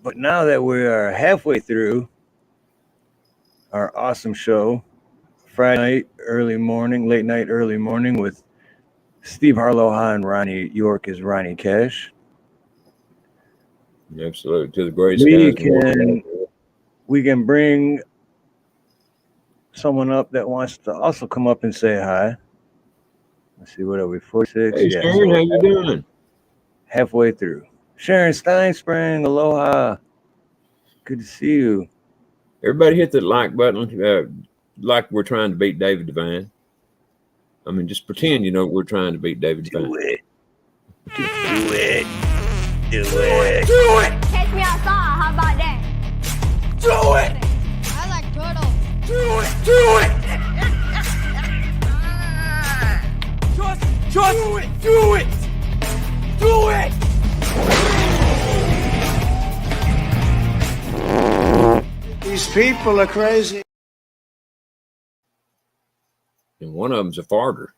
But now that we are halfway through our awesome show, Friday night, early morning, late night, early morning with Steve Aloha and Ronnie York is Ronnie Cash. Absolutely. To the greatest guys. We can bring someone up that wants to also come up and say hi. Let's see, what are we, 46? Hey, yeah, Sharon, how you doing? Halfway through. Sharon Steinspring, aloha. Good to see you. Everybody hit the like button, like we're trying to beat David Devine. I mean, just pretend we're trying to beat David Devine. Do it. Do it. Do Do it. it! Do it! Catch me outside, how about that? Do it! I like turtles. Do it! Do it! Just do it! Do it! Do it! These people are crazy. And one of them's a farter.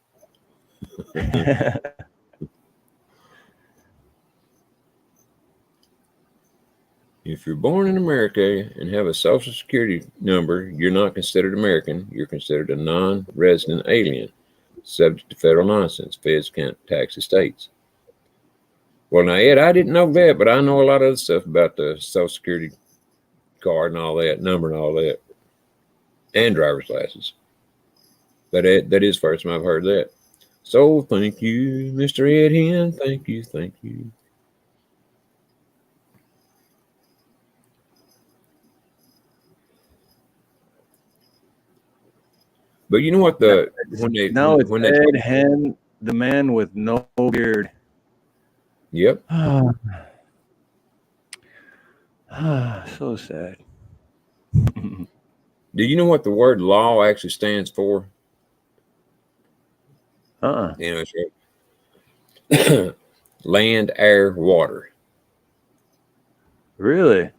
If you're born in America and have a social security number, you're not considered American. You're considered a non-resident alien, subject to federal nonsense. Feds can't tax the states. Well, now, Ed, I didn't know that, but I know a lot of other stuff about the social security card and all that, number and all that, and driver's license. But that is the first time I've heard that. So thank you, Mr. Ed Hen. Thank you, thank you. But you know what? When Ed Hen, the man with no beard. Yep. So sad. Do you know what the word law actually stands for? It's right. Land, air, water. Really?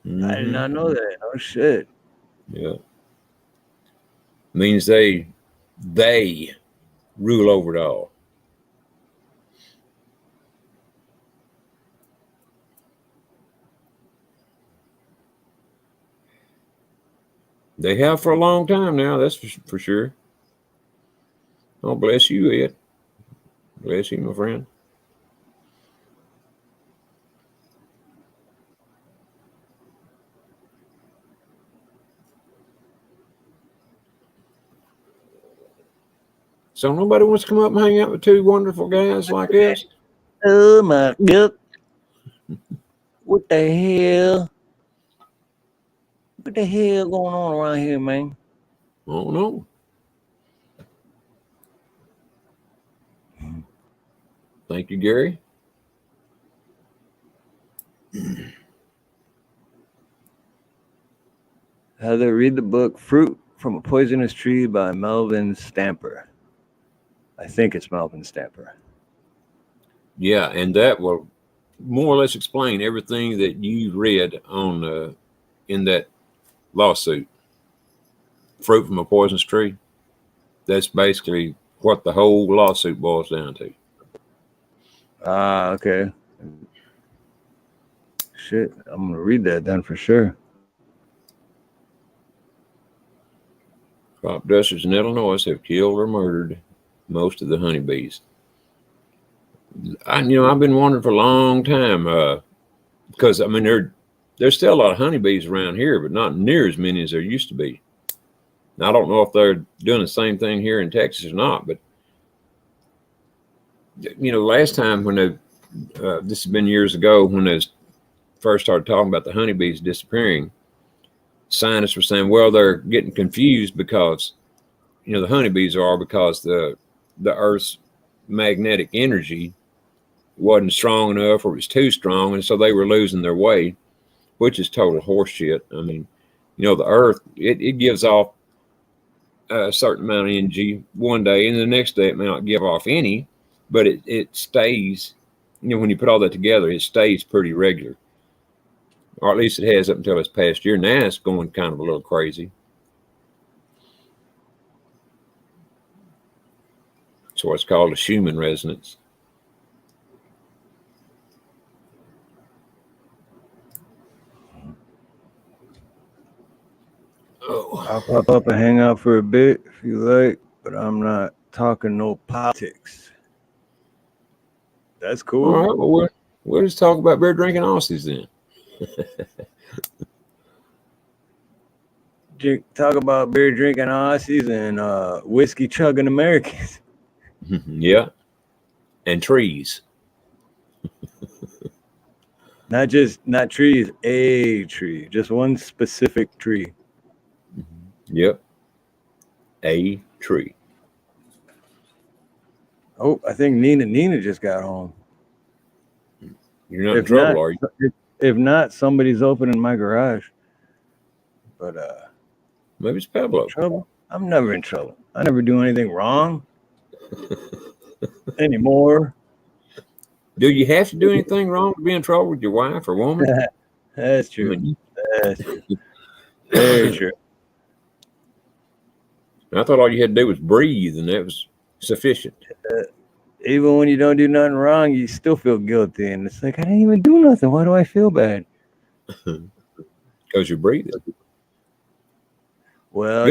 Mm-hmm. I did not know that. Oh shit. Yeah. Means they rule over it all. They have for a long time now, that's for sure. Oh, bless you, Ed. Bless you, my friend. So nobody wants to come up and hang out with two wonderful guys like us? Oh my god. What the hell? What the hell going on around here, man? Oh, no. Thank you, Gary. Heather, read the book Fruit from a Poisonous Tree by Melvin Stamper. I think it's Melvin Stamper. Yeah, and that will more or less explain everything that you read on in that lawsuit? Fruit from a poisonous tree. That's basically what the whole lawsuit boils down to. Ah, okay. Shit, I'm gonna read that then for sure. Crop dusters in Illinois have killed or murdered most of the honeybees. I've been wondering for a long time because I mean there's still a lot of honeybees around here, but not near as many as there used to be. Now, I don't know if they're doing the same thing here in Texas or not, but last time when this has been years ago when they first started talking about the honeybees disappearing, scientists were saying, well, they're getting confused because the honeybees are because the Earth's magnetic energy wasn't strong enough or it was too strong, and so they were losing their way, which is total horseshit. I mean, the Earth it gives off a certain amount of energy one day, and the next day it may not give off any, but it stays. When you put all that together, it stays pretty regular, or at least it has up until this past year. Now it's going kind of a little crazy. It's what's called a Schumann resonance. Oh. I'll pop up and hang out for a bit if you like, but I'm not talking no politics. That's cool. All right, well, we'll just talk about beer drinking Aussies then. Talk about beer drinking Aussies and whiskey chugging Americans. Yeah, and trees. Not trees, a tree, just one specific tree. Yep, a tree. Oh, I think Nina just got home. You're not in trouble, are you? If not, somebody's opening my garage. But maybe it's Pablo. Trouble? I'm never in trouble. I never do anything wrong anymore. Do you have to do anything wrong to be in trouble with your wife or woman? That's true. That's true. Very true. I thought all you had to do was breathe, and that was sufficient. Even when you don't do nothing wrong, you still feel guilty, and it's like I didn't even do nothing. Why do I feel bad? Because you're breathing. Well,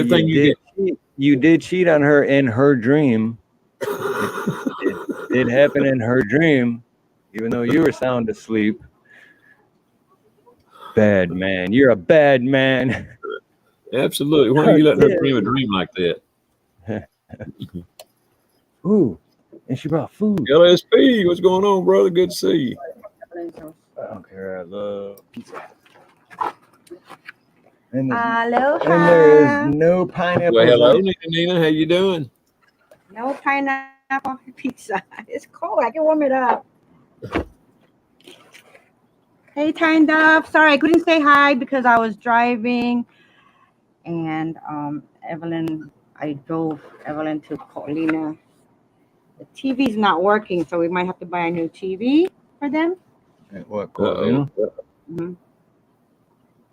you did cheat on her in her dream. It happened in her dream, even though you were sound asleep. Bad man. You're a bad man. Absolutely. Why are you letting her dream a dream like that? Ooh, and she brought food. LSP, what's going on, brother? Good to see you. I don't care. I love pizza. And Aloha. there is no pineapple. Well, hello, Nina. How you doing? No pineapple pizza. It's cold. I can warm it up. Hey, Tyne Duff. Sorry, I couldn't say hi because I was driving. And I drove Evelyn to Paulina. The TV's not working, so we might have to buy a new TV for them. What, Paulina? Mm-hmm.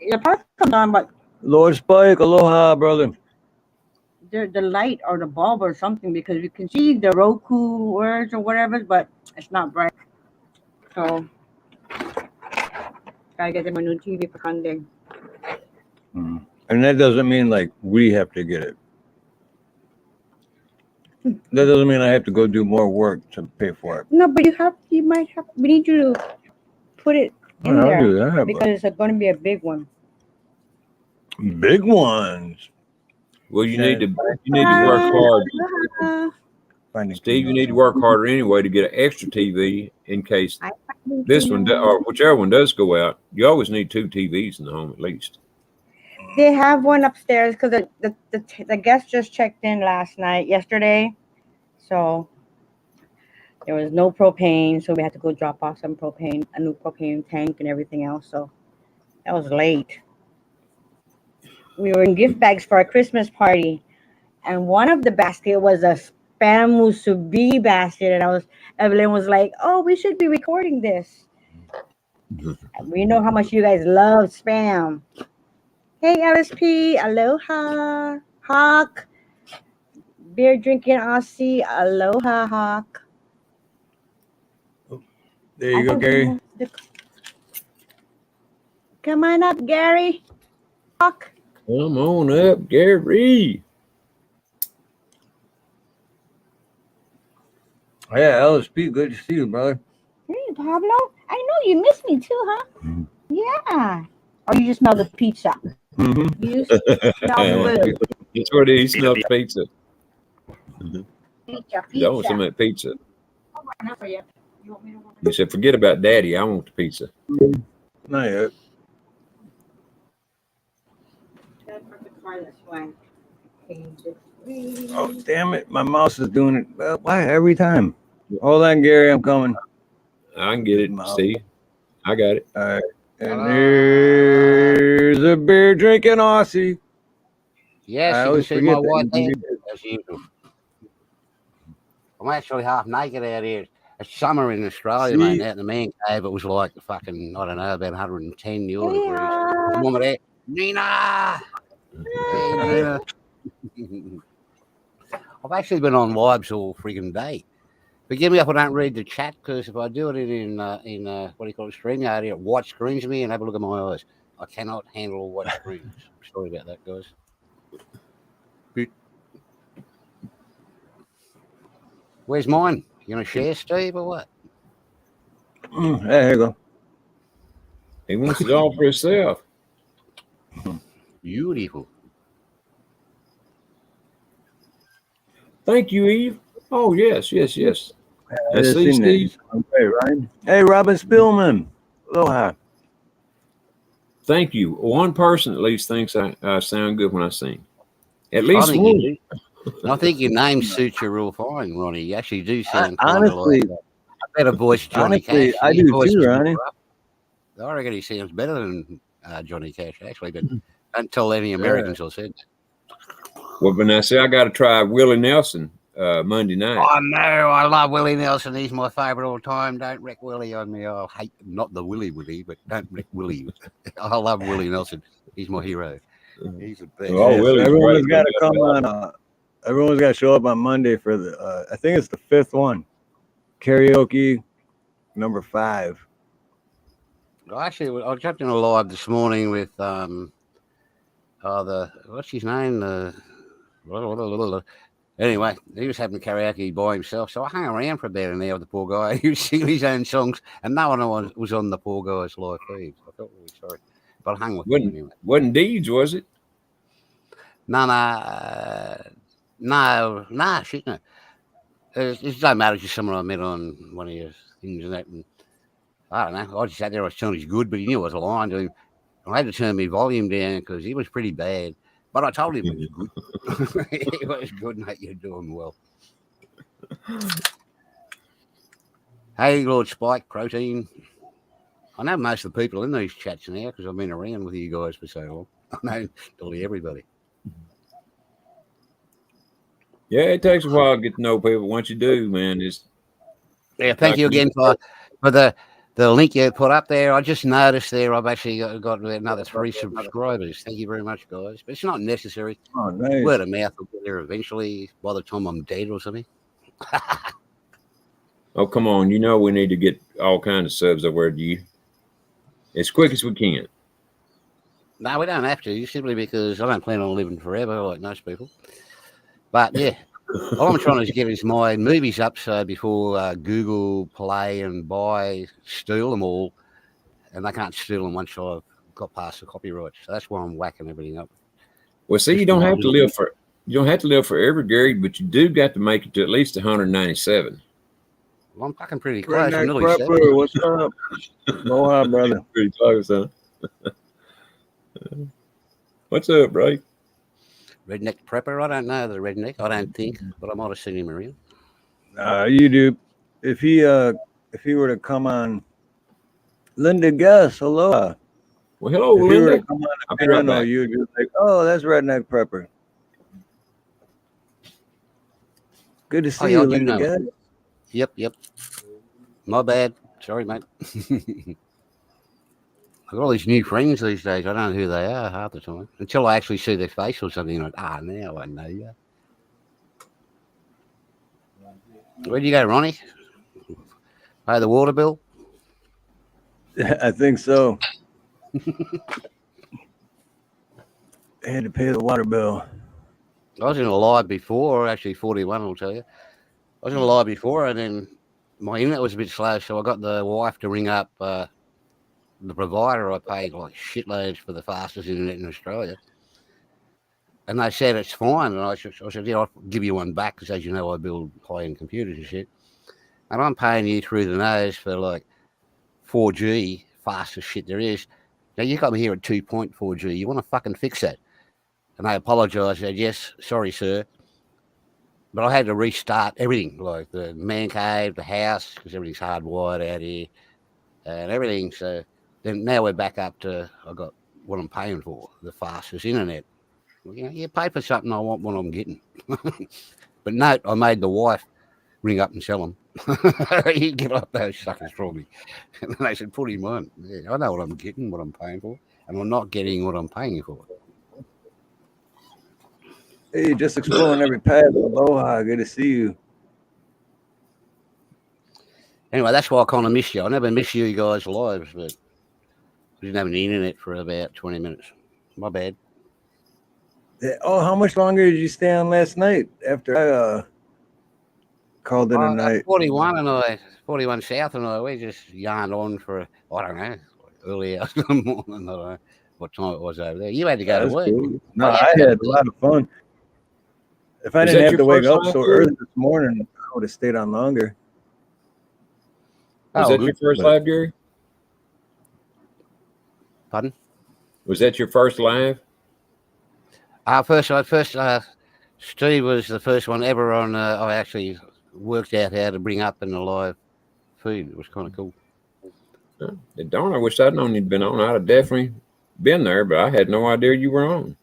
The power comes on, but Lord Spike, aloha, brother. the light or the bulb or something, because you can see the Roku words or whatever, but it's not bright. So gotta get them a new TV for Sunday. Mm. And that doesn't mean like we have to get it. That doesn't mean I have to go do more work to pay for it. No, but we need you to put it in I'll there do that, because it's going to be a big one. Big ones. Well, you need to work hard. Steve, you need to work harder anyway to get an extra TV in case this one or whichever one does go out. You always need 2 TVs in the home at least. They have one upstairs because the guest just checked in yesterday. So there was no propane. So we had to go drop off some propane, a new propane tank and everything else. So that was late. We were in gift bags for a Christmas party. And one of the basket was a Spam musubi basket. And Evelyn was like, oh, we should be recording this. We know how much you guys love spam. Hey, LSP, aloha, Hawk, beer drinking Aussie, aloha, Hawk. There you go, Gary. Come on up, Gary. Hawk. Come on up, Gary. Yeah, LSP, good to see you, brother. Hey, Pablo. I know you missed me too, huh? Yeah. Or you just smell the pizza. Mm-hmm. You smell the food. That's what he smelled pizza. Pizza, I want some pizza. of that pizza. Enough for you. You want me to go? You said, forget about daddy. I want the pizza. Not yet. Gotta park the car this way. Oh, damn it. My mouse is doing it. Well, why every time? Hold on, Gary. I'm coming. I can get it, Steve. I got it. All right. And there's a beer drinking Aussie. Yes, I you can always see forget my that white you can hair, do that. as usual. I'm actually half naked out here. It's summer in Australia, See? mate. Out in the man cave, it was like fucking, I don't know, about 110 euro degrees. Mama there, Nina! Hey, Nina. I've actually been on vibes all freaking day. Forgive me if I don't read the chat, because if I do it in what do you call it, StreamYard, it white screens me and have a look at my eyes. I cannot handle white screens. Sorry about that, guys. Where's mine? You gonna share, Steve, or what? There you go. He wants it all for himself. Beautiful. Thank you, Eve. Oh, yes. I Let's just see, seen Steve. that. Okay, Ryan. Hey, Robin Spillman. Aloha. Thank you. One person at least thinks I sound good when I sing. At I least think one. you do. I think your name suits you real fine, Ronnie. You actually do sound kind of Honestly, like a better voice Johnny honestly, Cash. I His do voice too, is Ronnie. rough. I reckon he sounds better than Johnny Cash, actually, but don't tell any Americans I said that. Well, but now, see, I got to try Willie Nelson Monday night. I know. I love Willie Nelson. He's my favourite all time. Don't wreck Willie on me. I hate, not the Willie, but don't wreck Willie. I love Willie Nelson. He's my hero. He's the best. Oh, Yeah, so Willie's everyone's great. got to come on. Everyone's got to show up on Monday for the. I think it's the 5th one. Karaoke number 5. Actually, I jumped in a live this morning with what's his name? Anyway, he was having karaoke by himself, so I hung around for about an hour with the poor guy. He was singing his own songs, and no one was on the poor guy's live feed. I felt really sorry, but I hung with him anyway. Wasn't Deeds, was it? No, shit, no. It doesn't matter. It's just someone I met on one of your things and that. And I don't know. I just sat there. I was telling him he's good, but he knew I was lying to him. I had to turn my volume down because he was pretty bad. But I told him it was good. It was good, mate. You're doing well. Hey, Lord Spike, Protein. I know most of the people in these chats now because I've been around with you guys for so long. I know nearly everybody. Yeah, it takes a while to get to know people. Once you do, man, it's thank you again for the link you put up there. I just noticed there I've actually got another 3 subscribers. Thank you very much, guys. But it's not necessary. Oh, nice. Word of mouth will get there eventually by the time I'm dead or something. Oh, come on. You know we need to get all kinds of subs over to you as quick as we can. No, we don't have to, simply because I don't plan on living forever like most people. But, yeah, all I'm trying to get is my movies up so before Google Play and buy, steal them all, and they can't steal them once I've got past the copyright. So that's why I'm whacking everything up. Well, see, you don't have to live forever, Gary, but you do got to make it to at least 197. Well, I'm fucking pretty close. I'm nearly Prepper, 70. what's up? Aloha, brother. Pretty close, huh? What's up, bro? Redneck Prepper? I don't know the redneck. I don't think, but I might have seen him around. You do. If he were to come on, Linda Guess, aloha. Well, hello, If he were Linda. to come on I'll a be right panel, back. you'd be like, oh, that's Redneck Prepper. Good to see yeah, you, I do Linda know. Guess. Yep. My bad. Sorry, mate. I've got all these new friends these days. I don't know who they are half the time until I actually see their face or something. Like, now I know you. Where'd you go, Ronnie? Pay the water bill? I think so. I had to pay the water bill. I was in a live before, actually 41, I'll tell you. I was in a live before, and then my internet was a bit slow, so I got the wife to ring up the provider. I paid like shitloads for the fastest internet in Australia. And they said it's fine. And I said, yeah, I'll give you one back because, as you know, I build high-end computers and shit. And I'm paying you through the nose for like 4G, fastest shit there is. Now, you got me here at 2.4G. You want to fucking fix that? And they apologised. Said, yes, sorry, sir. But I had to restart everything, like the man cave, the house, because everything's hardwired out here and everything. So then now we're back up to, I got what I'm paying for, the fastest internet. You know, you pay for something, I want what I'm getting. But no, I made the wife ring up and sell them. You get off those suckers for me. And they said, put him on. Yeah, I know what I'm getting, what I'm paying for, and I'm not getting what I'm paying for. Hey, just exploring every path of Aloha. Good to see you. Anyway, that's why I kind of miss you. I never miss you guys' lives, but we didn't have any internet for about 20 minutes. My bad. Oh, how much longer did you stay on last night after I called in a night? 41 South and I, we just yarned on for, I don't know, early hours in the morning. I don't know what time it was over there. You had to go to work. Cool. No, I had a lot of fun. If I didn't have to wake up so early this morning, I would have stayed on longer. Was that your first live, Gary? Pardon? Was that your first live? Steve was the first one ever on. I actually worked out how to bring up in the live feed. It was kind of cool. Darn, I wish I'd known you'd been on. I'd have definitely been there, but I had no idea you were on.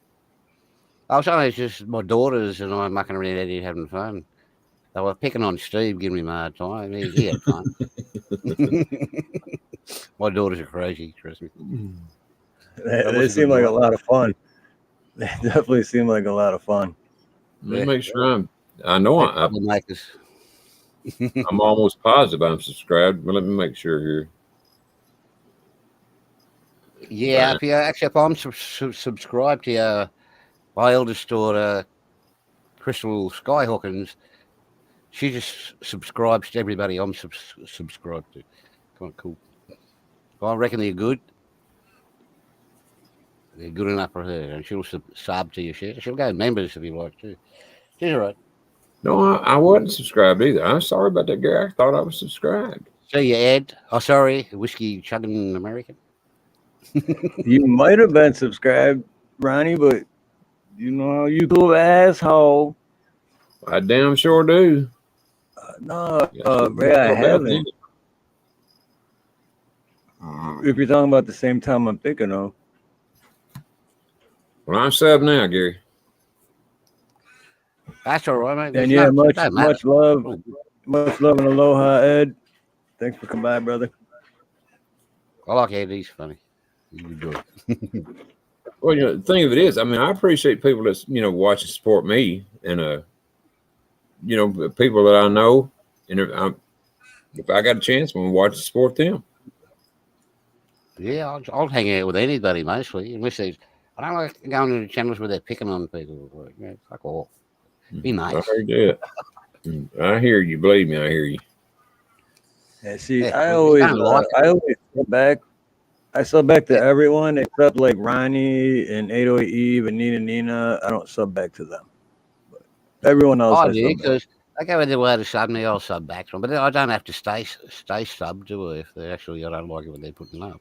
I was only just my daughters and I mucking around out here having fun. They were picking on Steve, giving him a hard time. He had fun. My daughters are crazy, trust me. They seem like a lot of fun. They definitely seem like a lot of fun. Let me make sure I'm almost positive I'm subscribed, but let me make sure here. Yeah, if I'm subscribed to my eldest daughter, Crystal Skyhawkins, she just subscribes to everybody I'm subscribed to. Kind of cool. I reckon they're good. They're good enough for her, and she'll sub to your shit. She'll go members if you like too. She's all right. No, I wasn't subscribed either. I'm sorry about that, Gary. I thought I was subscribed. See you, Ed. Oh, sorry, whiskey chugging American. You might have been subscribed, Ronnie, but you know you cool asshole. I damn sure do. Ray, I haven't. If you're talking about the same time I'm thinking of. Well, I'm sub now, Gary. That's all right, mate. And yeah, much love and aloha, Ed. Thanks for coming by, brother. I like Ed. He's funny. He's a good guy. Well, the thing of it is, I mean, I appreciate people that's, watch and support me and, people that I know. And if I got a chance, I'm going to watch and support them. Yeah, I'll hang out with anybody mostly. Unless I don't like going to the channels where they're picking on people. Like, fuck off. Be nice. I heard that. I hear you. Believe me, I hear you. Yeah, see, I always sub back. I sub back to everyone except like Ronnie and 808 Eve and Nina. I don't sub back to them. But everyone else. I do, because they go with their way to sub me. I'll sub back to them, but I don't have to stay subbed to if they actually I don't like it when they're putting up.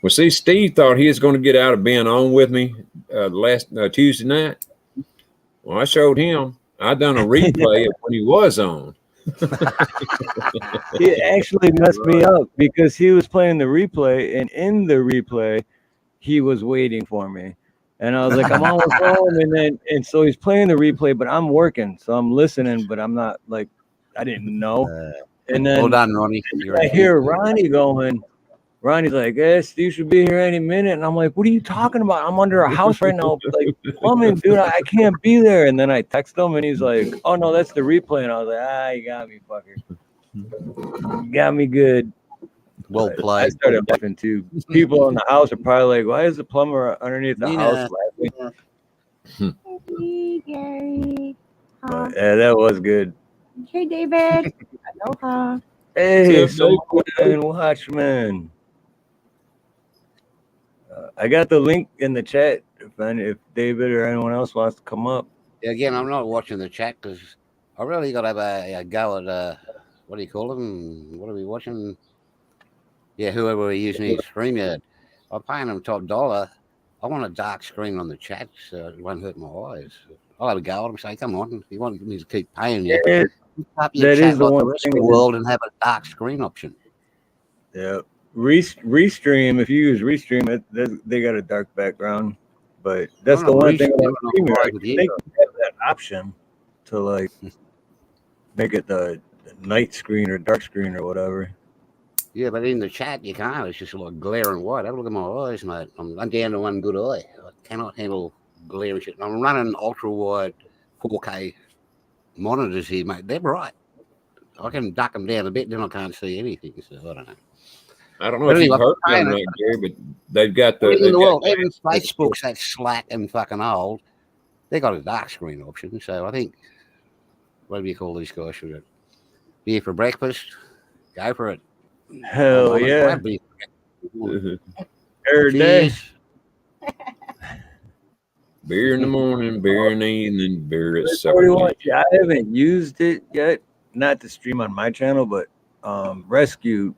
Well, see, Steve thought he was going to get out of being on with me last Tuesday night. Well, I showed him. I done a replay of when he was on. He actually messed me up because he was playing the replay, and in the replay, he was waiting for me. And I was like, I'm almost home. And so he's playing the replay, but I'm working. So I'm listening, but I'm not like, I didn't know. And then Well done, Ronnie. You're I a hear Ronnie going. Ronnie's like, "Yes, you should be here any minute." And I'm like, "What are you talking about? I'm under a house right now, like plumbing, dude. I can't be there." And then I text him, and he's like, "Oh no, that's the replay." And I was like, "You got me, fucker. You got me good." well But I played. started laughing too. People in the house are probably like, "Why is the plumber underneath the house Nina. laughing?" Hey, Gary. But, yeah, that was good. Hey, David. Aloha. Hey, What's up, Simone Watchman. I got the link in the chat if David or anyone else wants to come up. Again, I'm not watching the chat because I really got to have a go at what do you call them? What are we watching? Yeah, whoever we're using his StreamYard. I'm paying them top dollar. I want a dark screen on the chat so it won't hurt my eyes. I'll have a go at them. Say, come on, if you want me to keep paying you, Yeah, pick up your that chat is the like one the rest of thing the that- world and have a dark screen option. Yeah, Restream. If you use Restream, they got a dark background, but that's No, the no, one thing Restream, about no, StreamYard. private They here. can have that option to like make it the night screen or dark screen or whatever. Yeah, but in the chat you can't. It's just like glaring white. Have a look at my eyes, mate. I'm down to one good eye. I cannot handle glaring shit. I'm running ultra wide 4K monitors here, mate. They're bright. I can duck them down a bit, then I can't see anything. So I don't know. I don't know But if you've anyway, heard them like Gary, but they've got the. in they've the got world, glass even for the Facebook's that slack and fucking old. They got a dark screen option. So I think, what do you call these guys? Should it beer for breakfast? Go for it. Hell I'm yeah, glad beer every day. Cheers. Beer in the morning, beer in the evening, beer at supper 41. time. Yeah, I haven't used it yet. Not to stream on my channel, but Rescue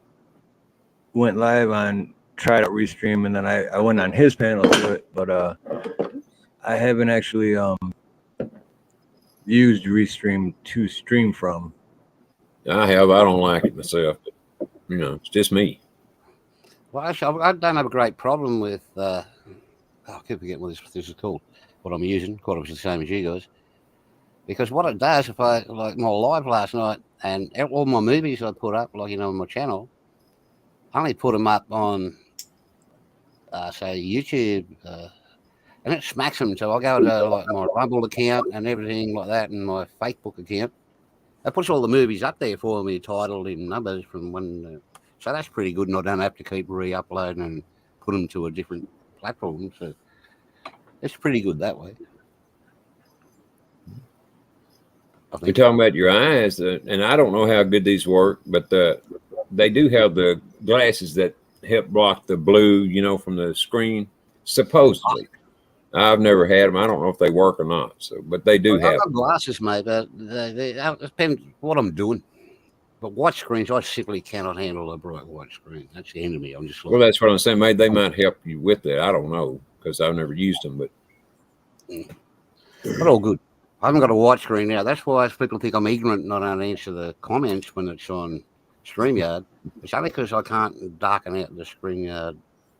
went live on tried out Restream, and then I went on his panel to do it. But I haven't actually used Restream to stream from. I have. I don't like it myself, but you know, it's just me. Well, actually, I don't have a great problem with. I keep forgetting what this is called. What I'm using, quite obviously the same as you guys. Because what it does, if I like my live last night and all my movies I put up, like on my channel, I only put them up on, say, YouTube, and it smacks them. So I go to like my Rumble account and everything like that, and my Facebook account. It puts all the movies up there for me, titled in numbers from when. So that's pretty good, and I don't have to keep re-uploading and put them to a different platform. So it's pretty good that way. You're talking about your eyes, and I don't know how good these work, but they do have the glasses that help block the blue, you know, from the screen. Supposedly, I've never had them. I don't know if they work or not. So, but they do I've have got glasses, mate. But it depends what I'm doing. But white screens, I simply cannot handle a bright white screen. That's the end of me. I'm just like, Well, that's what I'm saying. Maybe they might help you with it. I don't know because I've never used them, but all good. I haven't got a white screen now. That's why people think I'm ignorant, not to answer the comments when it's on StreamYard. It's only because I can't darken out the StreamYard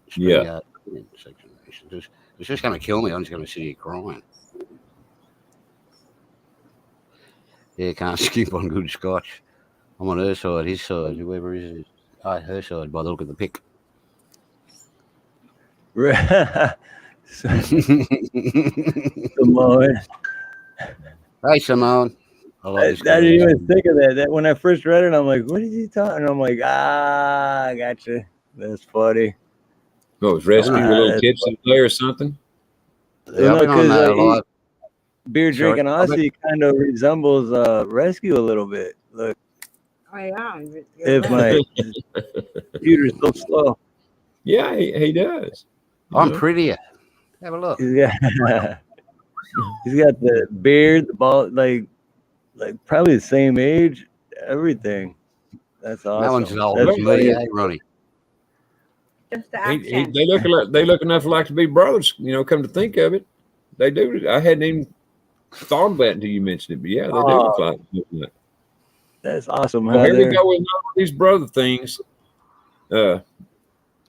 section. It's just going to kill me. I'm just going to sit here crying. Yeah, can't skip on good scotch. I'm on her side, his side, whoever is. Oh, her side by the look of the pic. Simone. Hey, Simone. I didn't even think of that. When I first read it, I'm like, "What is he talking?" And I'm like, I gotcha. That's funny. oh, was Rescue a little tipsy there or something? Yeah, I've been on live. Beer drinking Aussie kind of resembles Rescue a little bit. Look, Oh, yeah. if my computer's so slow. Yeah, he does. I'm prettier. Have a look. He's got the beard, the ball, like probably the same age, everything. That's awesome. That one's as old That's as me, funny. eh, Ronnie? Just the accent. They look enough like to be brothers. You know, come to think of it, they do. I hadn't even thought of that until you mentioned it. But yeah, they do look like. That's awesome. Well, here we go with all these brother things.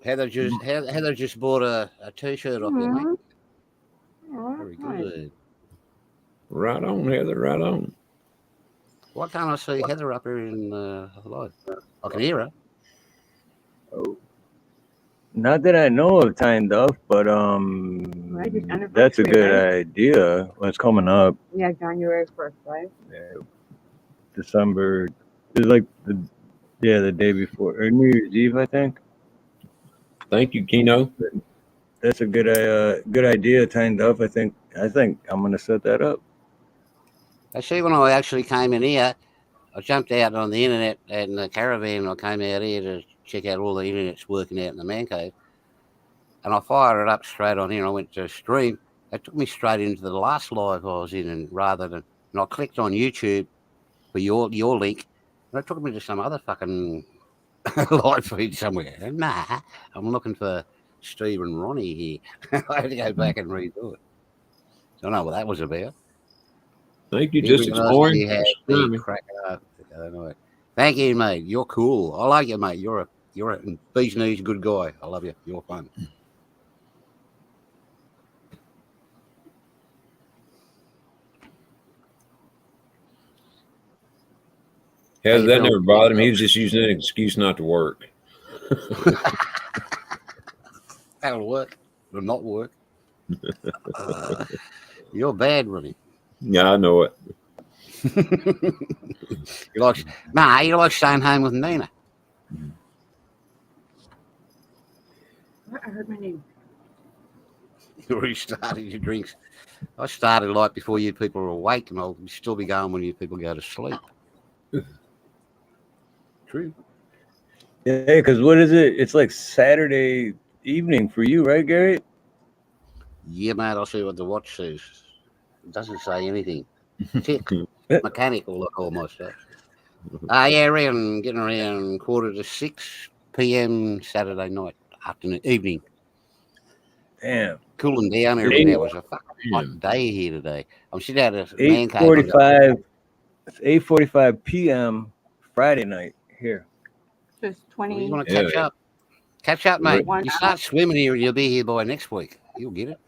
Heather just bought a t-shirt off you, mate. Very good. Right on, Heather. Right on. Why can't I see Heather up here in live? I can hear her. Not that I know of, Tying Duff, but that's a good idea. What's coming up? Yeah, January 1st, right? December is like the day before or New Year's Eve, I think. Thank you, Kino. That's a good idea, Tying Duff. I think I'm gonna set that up. I see when I actually came in here, I jumped out on the internet and the caravan. I came out here to check out all the internet's working out in the man cave. And I fired it up straight on here. I went to stream. It took me straight into the last live I was in, and I clicked on YouTube for your link, and it took me to some other fucking live feed somewhere. And nah, I'm looking for Steve and Ronnie here. I had to go back and redo it. Don't know what that was about. Thank you. Just exploring. Thank you, mate. You're cool. I like you, mate. You're a bee's knees good guy. I love you. You're fun. That never bothered him. He was just using an excuse not to work. That'll work. It'll not work. You're bad, Ronnie. Yeah, I know it. you like staying home with Nina. I heard my name. You already started your drinks. I started like before you people were awake, and I'll still be going when you people go to sleep. True. Yeah, because what is it? It's like Saturday evening for you, right, Gary? Yeah, mate. I'll see what the watch says. It doesn't say anything. Tick. Mechanical, I call myself. Getting around 5:45 p.m. Saturday night, evening. Damn. Cooling down everything. It was a fucking hot day here today. I'm sitting at a 8:45. It's 8:45 p.m. Friday night here. Just 20. You want to catch up? Catch up, mate. You start swimming here, and you'll be here by next week. You'll get it.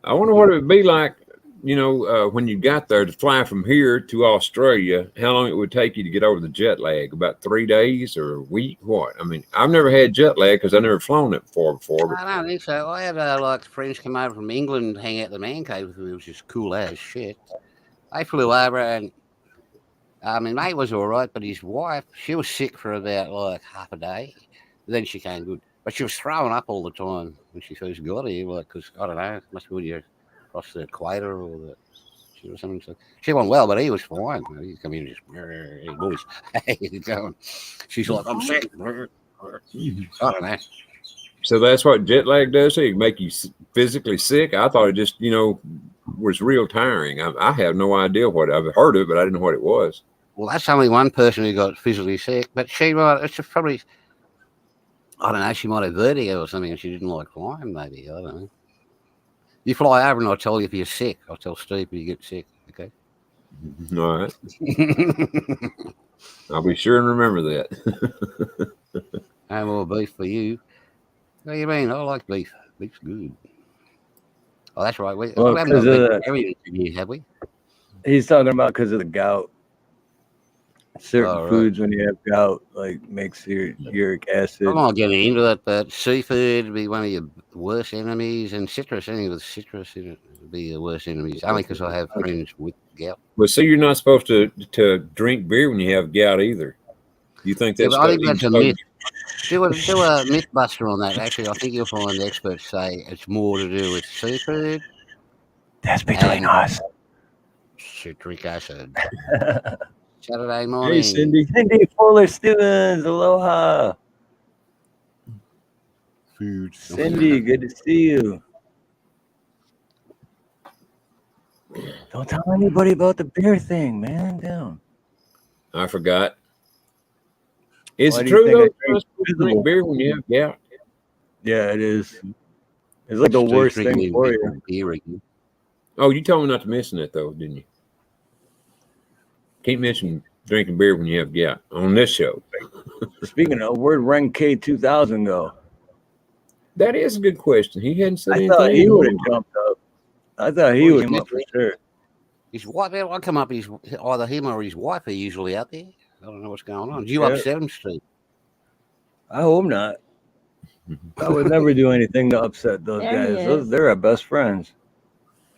I wonder what it would be like, when you got there to fly from here to Australia, how long it would take you to get over the jet lag? About 3 days or a week? What? I mean, I've never had jet lag because I've never flown it before. But I don't think so. I had friends come over from England and hang out at the man cave with me, which is cool as shit. They flew over and mate was all right, but his wife, she was sick for about half a day. Then she came good. But she was throwing up all the time when she first got here, because, I don't know, it must be when you're across the equator or something. So she went well, but he was fine. He's coming in just, hey, boys, hey, he's going. She's like, I'm sick. I don't know. So that's what jet lag does? It make you physically sick? I thought it just, was real tiring. I have no idea what I've heard of it, but I didn't know what it was. Well, that's only one person who got physically sick, but it's probably, I don't know, she might have vertigo or something and she didn't like flying, maybe. I don't know. You fly over and I'll tell you if you're sick. I'll tell Steve if you get sick, okay? All right. I'll be sure and remember that. No more beef for you. What do you mean? I like beef. Beef's good. Oh, that's right. We haven't got everything here, have we? He's talking about because of the gout. Certain foods when you have gout makes your uric acid. I'm not getting into it, but seafood would be one of your worst enemies, and citrus, anything with citrus in it would be the worst enemies. Only because I have friends with gout. Well, see, you're not supposed to drink beer when you have gout either. You think that's? I think that's a myth. Do a myth buster on that. Actually, I think you'll find the experts say it's more to do with seafood. That's between us. Citric acid. Saturday morning. Hey, Cindy Fuller Stevens, aloha. Food. Cindy, good to see you. Don't tell anybody about the beer thing, man. Damn. I forgot. Is it true though? You're supposed to drink beer when you have gout? Yeah, it is. It's like the worst thing for you. Oh, you told me not to mention that though, didn't you? Can't mention drinking beer when you have gout on this show. Speaking of, where'd Ren K2000 go? That is a good question. He hadn't said anything. I thought he would have jumped up. I thought he would come up for sure. His wife, I come up, he's either him or his wife are usually out there. I don't know what's going on. Do you Yeah. upset him, Steve? I hope not. I would never do anything to upset those There he guys. is. They're our best friends.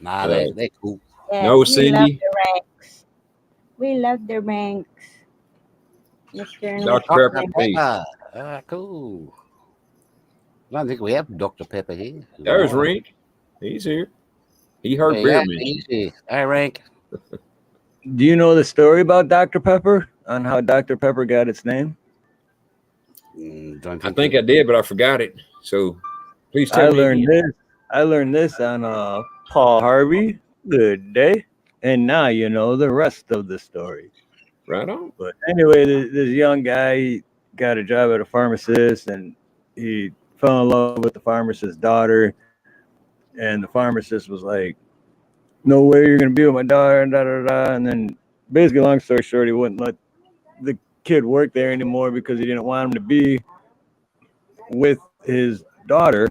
Nah, Uh, they're cool. Yes, No, we love Cindy. the ranks. We love the ranks. Mr. and Dr. Mrs. Pepper, Ranks. peace. Cool. I don't think we have Dr. Pepper here. There's Rink. He's here. He heard There you beer go. mentioned. He's here. Hey, Rank. Do you know the story about Dr. Pepper on how Dr. Pepper got its name? Don't I think I did, but I forgot it. So please I tell me learned again. this. I learned this on Paul Harvey. Good day. And now you know the rest of the story. Right on. But anyway, this young guy he got a job at a pharmacist, and he fell in love with the pharmacist's daughter. And the pharmacist was like, "No way, you're gonna be with my daughter," and da da da. And then, basically, long story short, he wouldn't let the kid work there anymore because he didn't want him to be with his daughter.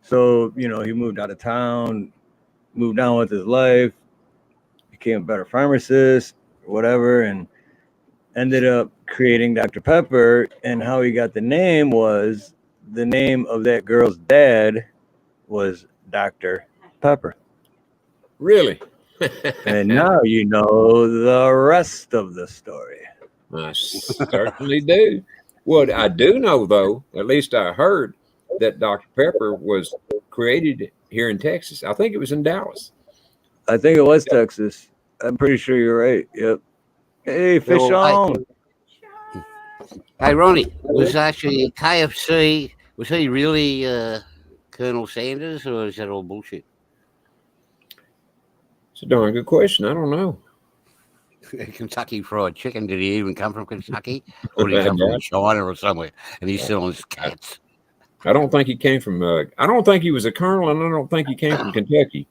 So, he moved out of town, moved on with his life, became a better pharmacist, whatever, and ended up creating Dr. Pepper. And how he got the name was the name of that girl's dad was Dr. Pepper. Really? And now you know the rest of the story. I certainly do. What I do know, though, at least I heard that Dr. Pepper was created here in Texas. I think it was in Dallas. I think it was Texas. I'm pretty sure you're right. Yep. Hey, fish on. Hey, Ronnie, was actually KFC, was he really Colonel Sanders, or is that all bullshit? It's a darn good question. I don't know. Kentucky Fried Chicken, did he even come from Kentucky? Or did he come from China or somewhere? And he's selling his cats. I don't think he came from, I don't think he was a colonel, and I don't think he came from Kentucky.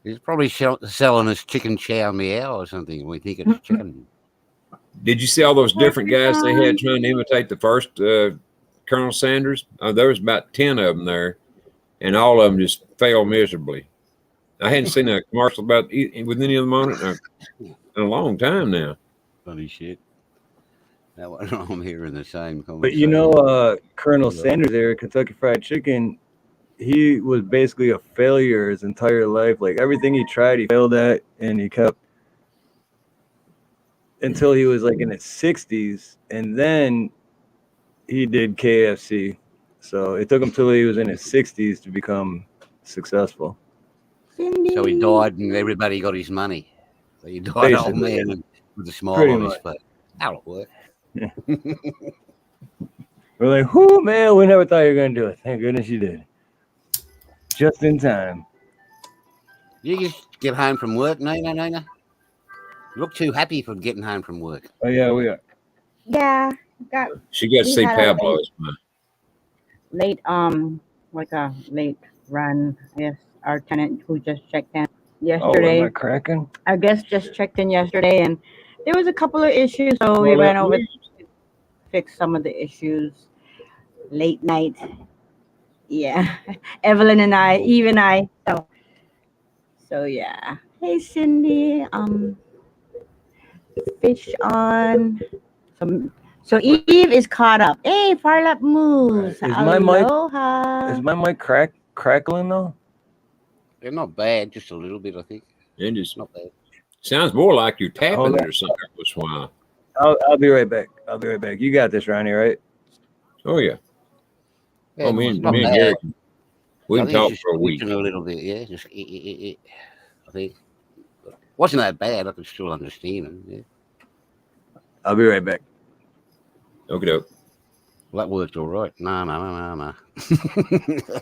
He's probably selling his chicken chow meow or something. We think it's chicken. Did you see all those different guys they had trying to imitate the first Colonel Sanders? There was about 10 of them there, and all of them just failed miserably. I hadn't seen a commercial with any of them on it in a long time now. Funny shit. Now I'm hearing the same But Colonel Sanders there at Kentucky Fried Chicken, he was basically a failure his entire life. Like everything he tried, he failed at, and he kept until he was like in his 60s, and then he did KFC. So it took him till he was in his 60s to become successful. So he died, and everybody got his money. So he died old man and with a smile on his face. That'll work. Yeah. We're like, whoo, man, we never thought you were going to do it. Thank goodness you did. Just in time. You just get home from work, Nina? You look too happy for getting home from work. Oh, yeah, we are. Yeah. She got to see Pablo. Late, like a late run, I guess. Our tenant who just checked in yesterday. Oh, am I cracking? Our guest just checked in yesterday, and there was a couple of issues, so we ran over to fix some of the issues. Late night. Yeah. Evelyn and I, Eve and I. So yeah. Hey Cindy. Fish on. So Eve is caught up. Hey, Farlap moves. Aloha. Is my mic crackling though? They're not bad, just a little bit, I think. It just not bad. Sounds more like you're tapping it or something. That's why. I'll be right back. You got this, Ronnie, right? Oh yeah. Yeah, me and Gary, we can talk for a week. A little bit, yeah. Just I think wasn't that bad. I could still understand him. Yeah. I'll be right back. Okay, doke. Well, that worked all right. No.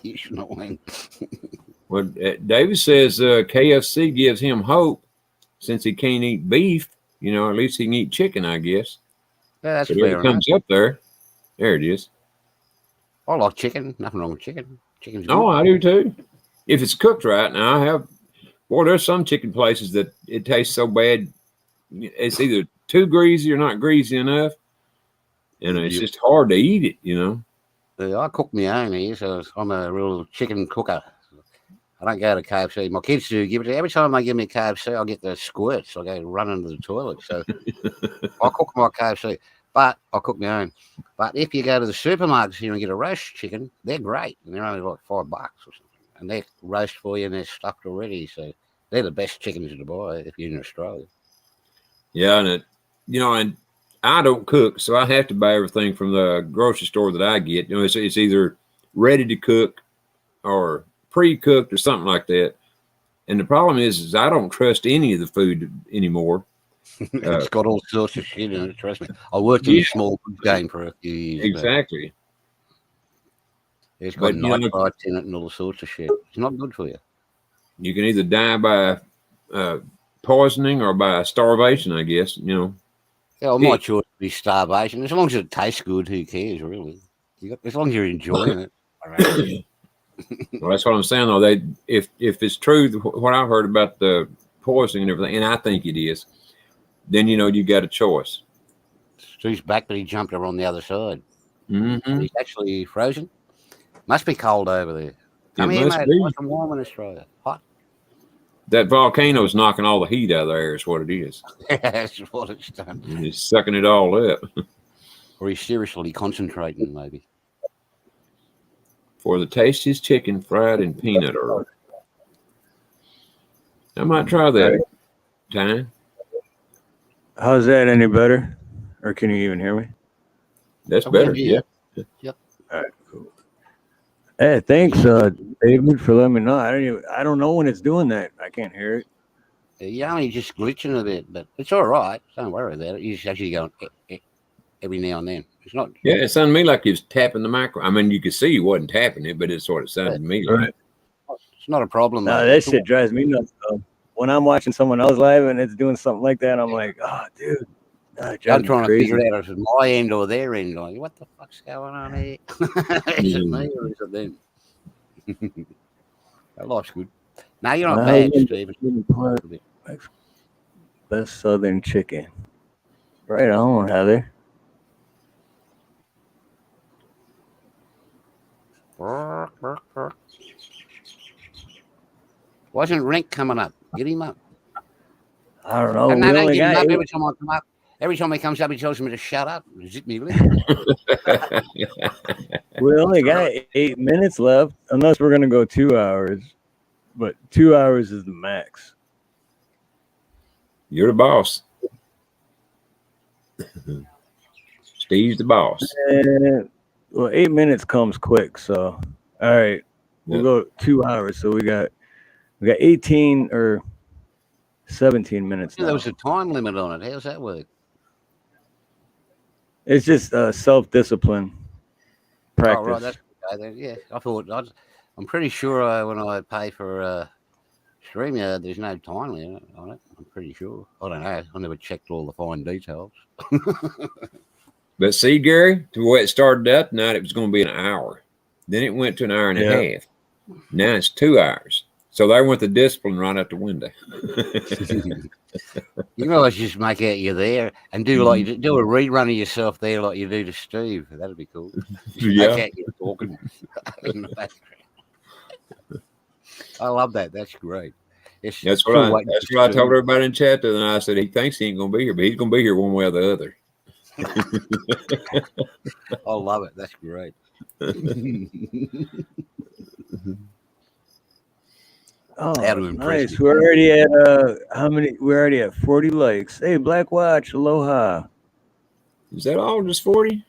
You should not win. Well, David says KFC gives him hope since he can't eat beef. At least he can eat chicken, I guess. Yeah, that's so fair. It comes up there. There it is. I like chicken. Nothing wrong with chicken. Chicken's good. Oh, I do too. If it's cooked right. Now, there's some chicken places that it tastes so bad. It's either too greasy or not greasy enough. And it's just hard to eat it, I cook my own here, so I'm a real chicken cooker. I don't go to KFC. My kids do give it. Every time they give me KFC, I get the squirts. I go running to the toilet. So I cook my KFC, but I cook my own. But if you go to the supermarkets here and get a roast chicken, they're great, and they're only like $5 or something, and they roast for you and they're stuffed already. So they're the best chickens to buy if you're in Australia. Yeah, and and I don't cook, so I have to buy everything from the grocery store that I get. It's either ready to cook or pre-cooked or something like that. And the problem is I don't trust any of the food anymore. It's got all sorts of shit in it. Trust me. I worked in a small food game for a few years. Exactly. It's got nitrites in it and all sorts of shit. It's not good for you. You can either die by poisoning or by starvation, I guess. Yeah, well, my choice would be starvation. As long as it tastes good, who cares, really? As long as you're enjoying it. Well, that's what I'm saying, though. If it's true, what I've heard about the poisoning and everything, and I think it is, then you got a choice. Stu's back, but he jumped over on the other side. Mm-hmm. He's actually frozen. Must be cold over there. Come here, mate. Nice and warm in Australia. Hot. That volcano's knocking all the heat out of the air is what it is. That's what it's done. He's sucking it all up. Or he's seriously concentrating, maybe. For the tastiest chicken fried in peanut oil. I might try that time. How's that any better? Or can you even hear me? That's better, yeah. Yep. All right, cool. Hey, thanks, David, for letting me know. I don't know when it's doing that. I can't hear it. You're only just glitching a bit, but it's all right. Don't worry about it. You're just actually going every now and then. It's not. Yeah, it sounded to me like he was tapping the micro. I mean, you could see he wasn't tapping it, but it's what it sounded to me like. It's not a problem. No, that shit drives me nuts, though. When I'm watching someone else live and it's doing something like that, I'm like, oh, dude. I'm trying to figure it out if it's my end or their end. Like, what the fuck's going on here? Is it me or is it them? That life's good. No, you're not bad, Stephen. Best Southern chicken. Right on, Heather. Why isn't Rink coming up? Get him up. I don't know. No, get him up every time I come up. Every time he comes up, he tells me to shut up. Zip me lip. We only got 8 minutes left, unless we're going to go 2 hours. But 2 hours is the max. You're the boss. Steve's the boss. Well, 8 minutes comes quick, so all right. We'll go 2 hours. So we got 18 or 17 minutes. There was a time limit on it. How's that work? It's just self-discipline practice. Oh, right. That's okay then. Yeah, I'm pretty sure when I pay for StreamYard, there's no time limit on it. I'm pretty sure. I don't know. I never checked all the fine details. But see, Gary, the way it started out tonight, it was going to be an hour. Then it went to an hour and a half. Now it's 2 hours. So they went the discipline right out the window. You guys just make out you're there and do a rerun of yourself there like you do to Steve. That'd be cool. Yeah. Make out you're talking in the background. I love that. That's great. That's what I told everybody in chat. And I said he thinks he ain't going to be here, but he's going to be here one way or the other. I love it. That's great. Oh, nice. We're already at how many? We're already at 40 likes. Hey, Black Watch, aloha. Is that all? Just 40?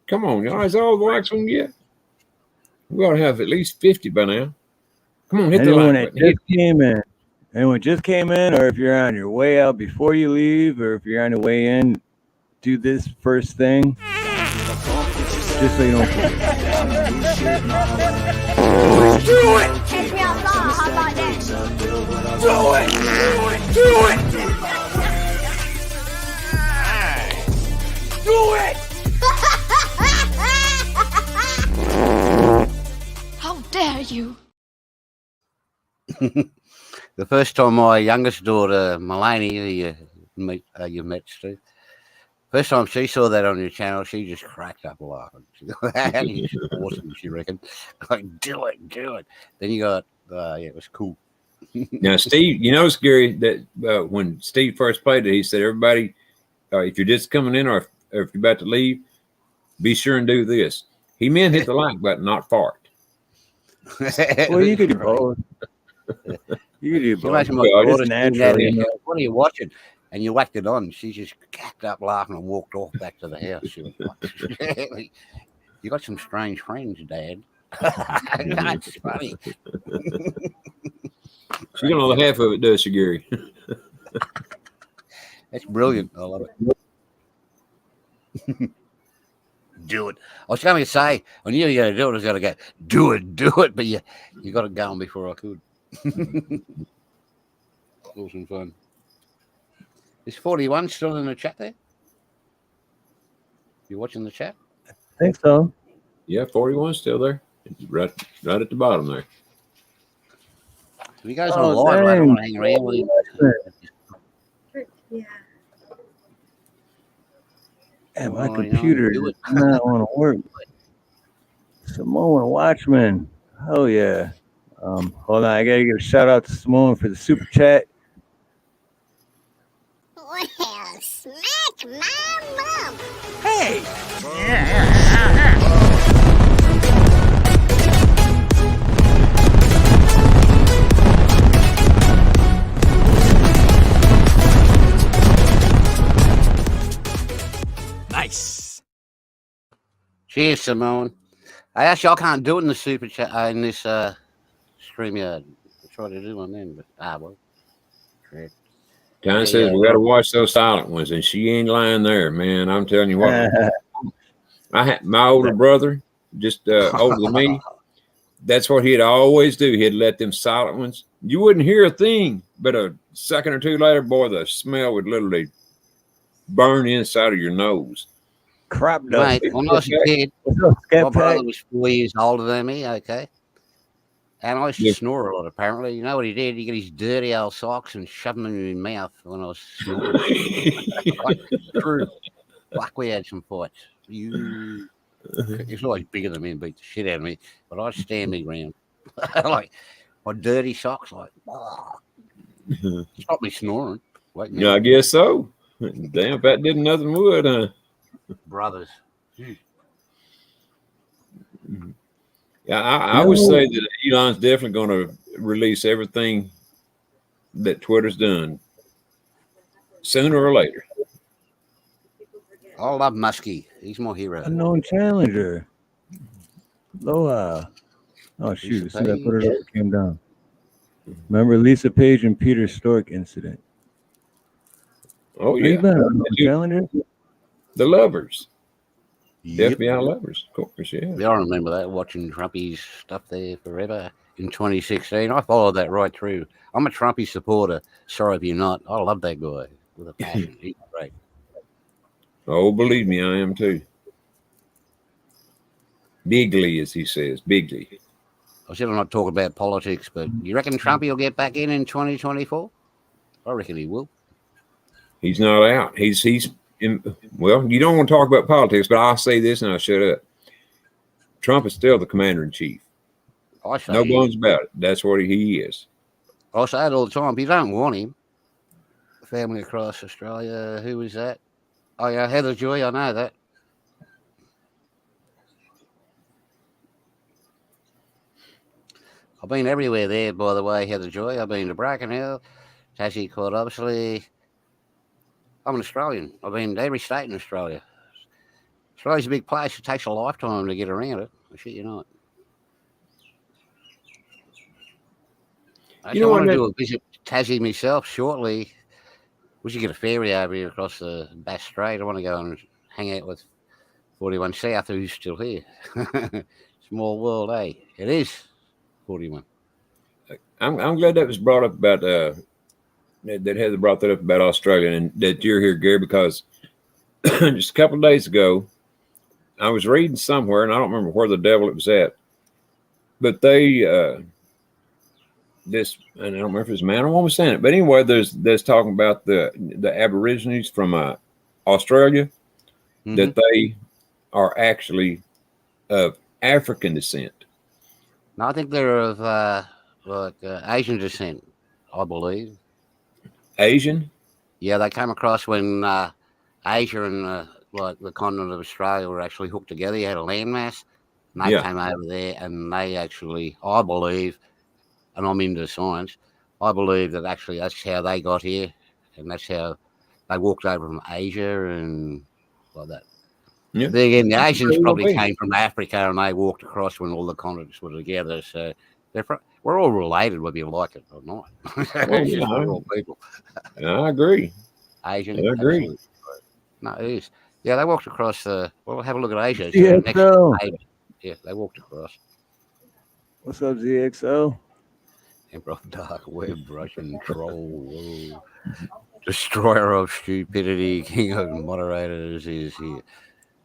Come on, y'all. Is that all the likes we can get? We ought to have at least 50 by now. Come on, hit Anyone the like that just came in. Anyone just came in, or if you're on your way out before you leave, or if you're on your way in, do this first thing. Just so you don't forget. Do it! Catch me outside, how about that? Do it! Do it! Do it! How dare you? The first time my youngest daughter, Mulaney, you met, Steve. First time she saw that on your channel, she just cracked up laughing. That is awesome, she reckoned. Like, do it. Then you got Yeah, it was cool. Now, Steve, you know, Gary, that when Steve first played it, he said, everybody, if you're just coming in or if you're about to leave, be sure and do this. He meant hit the like button, not fart. Well, you could do both. You could do both. Imagine my It's daughter natural, you know. what are you watching? And you whacked it on. She just cacked up laughing and walked off back to the house. She was like, you got some strange friends, Dad. That's funny. She got all the half of it, does she, Gary? That's brilliant. I love it. Do it. I was going to say, I knew you were going to do it. I was going to go, do it. But you got it going before I could. Awesome fun. Is 41 still in the chat there? You watching the chat? I think so. Yeah, 41's still there. It's right at the bottom there. So you guys on live, I don't want to hang around with you. Yeah. And my computer does not want to work. Samoan Watchman. Oh, yeah. Hold on. I got to give a shout out to Samoan for the super chat. Well, smack my mom. Hey! Nice. Cheers, Simone. I actually I can't do it in the super chat in this StreamYard. I tried to do one then, but well. John says we got to watch those silent ones, and she ain't lying there, man. I'm telling you what. I had my older brother, just older than me. That's what he'd always do. He'd let them silent ones. You wouldn't hear a thing, but a second or two later, boy, the smell would literally burn inside of your nose. Crap, Mate, when I was a kid, my brother was 4 years older than me, okay? And I used to snore a lot, apparently. You know what he did? He got his dirty old socks and shoved them in his mouth when I was snoring. True. Like we had some fights. He's always bigger than me and beat the shit out of me, but I'd stand me ground. Like, my dirty socks, like, stop me snoring. Yeah, I guess so. Damn, if that didn't, nothing would, huh? Brothers. Yeah, I would say that Elon's definitely going to release everything that Twitter's done sooner or later. I love Muskie. He's my hero. Unknown challenger. Aloha. Oh, shoot. As soon as I put it up, it came down. Remember Lisa Page and Peter Stork incident? Oh, yeah. Challenger? The lovers. Yep. FBI lovers, of course, yeah. I remember that, watching Trumpy's stuff there forever in 2016. I followed that right through. I'm a Trumpy supporter. Sorry if you're not. I love that guy with a passion. He's great. Oh, believe me, I am too. Bigly, as he says, bigly. I said I'm not talking about politics, but you reckon Trumpy will get back in 2024? I reckon he will. He's not out. He's well, you don't want to talk about politics, but I'll say this and I'll shut up. Trump is still the commander-in-chief. No bones about it. That's what he is. I say it all the time. You don't want him. Family across Australia. Who was that? Oh, yeah, Heather Joy. I know that. I've been everywhere there, by the way, Heather Joy. I've been to Brackenhill, Tassie Court, obviously. I'm an Australian. I've been to every state in Australia. Australia's a big place. It takes a lifetime to get around it. I shit you not. I want to do a visit to Tassie myself shortly. We should get a ferry over here across the Bass Strait. I want to go and hang out with 41 South, who's still here. Small world, eh? It is 41. I'm glad that was brought up about that Heather brought that up about Australia and that you're here, Gary, because just a couple of days ago, I was reading somewhere, and I don't remember where the devil it was at, but they, and I don't remember if it was a man or woman saying it, but anyway, there's talking about the Aborigines from Australia, that they are actually of African descent. No, I think they're of like Asian descent, I believe. Asian? Yeah, they came across when Asia and like the continent of Australia were actually hooked together. You had a landmass, and they Yeah. came over there, and they actually, I believe, and I'm into science, I believe that actually that's how they got here, and that's how they walked over from Asia and like that. Yeah. Then again, the Asians Very well probably be. came from Africa, and they walked across when all the continents were together. So we're all related, whether you like it or not. It's just we're all people. I agree. Asian, I agree. absolutely. No, it is. Yeah, they walked across the. Well, have a look at Asia. It's Yeah, next so. to Asia. Yeah, they walked across. What's up, ZXO? Emperor of Dark Web, Russian troll, whoa. Destroyer of stupidity, king of moderators is here.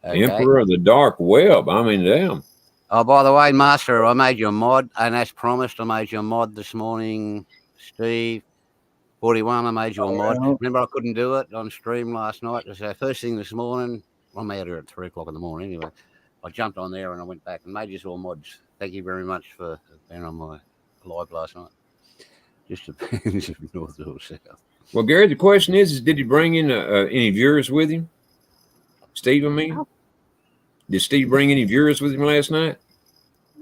Okay. Emperor of the Dark Web. I mean, damn. Oh, by the way, Master, I made you a mod, and as promised, I made you a mod this morning, Steve. 41, I made you a mod. Well. Remember, I couldn't do it on stream last night. So first thing this morning, I'm out here at 3 o'clock in the morning anyway. I jumped on there and I went back and made you all mods. Thank you very much for being on my live last night. Just depends if north or south. Well, Gary, the question is did he bring in any viewers with him? Steve, I mean? Did Steve bring any viewers with him last night?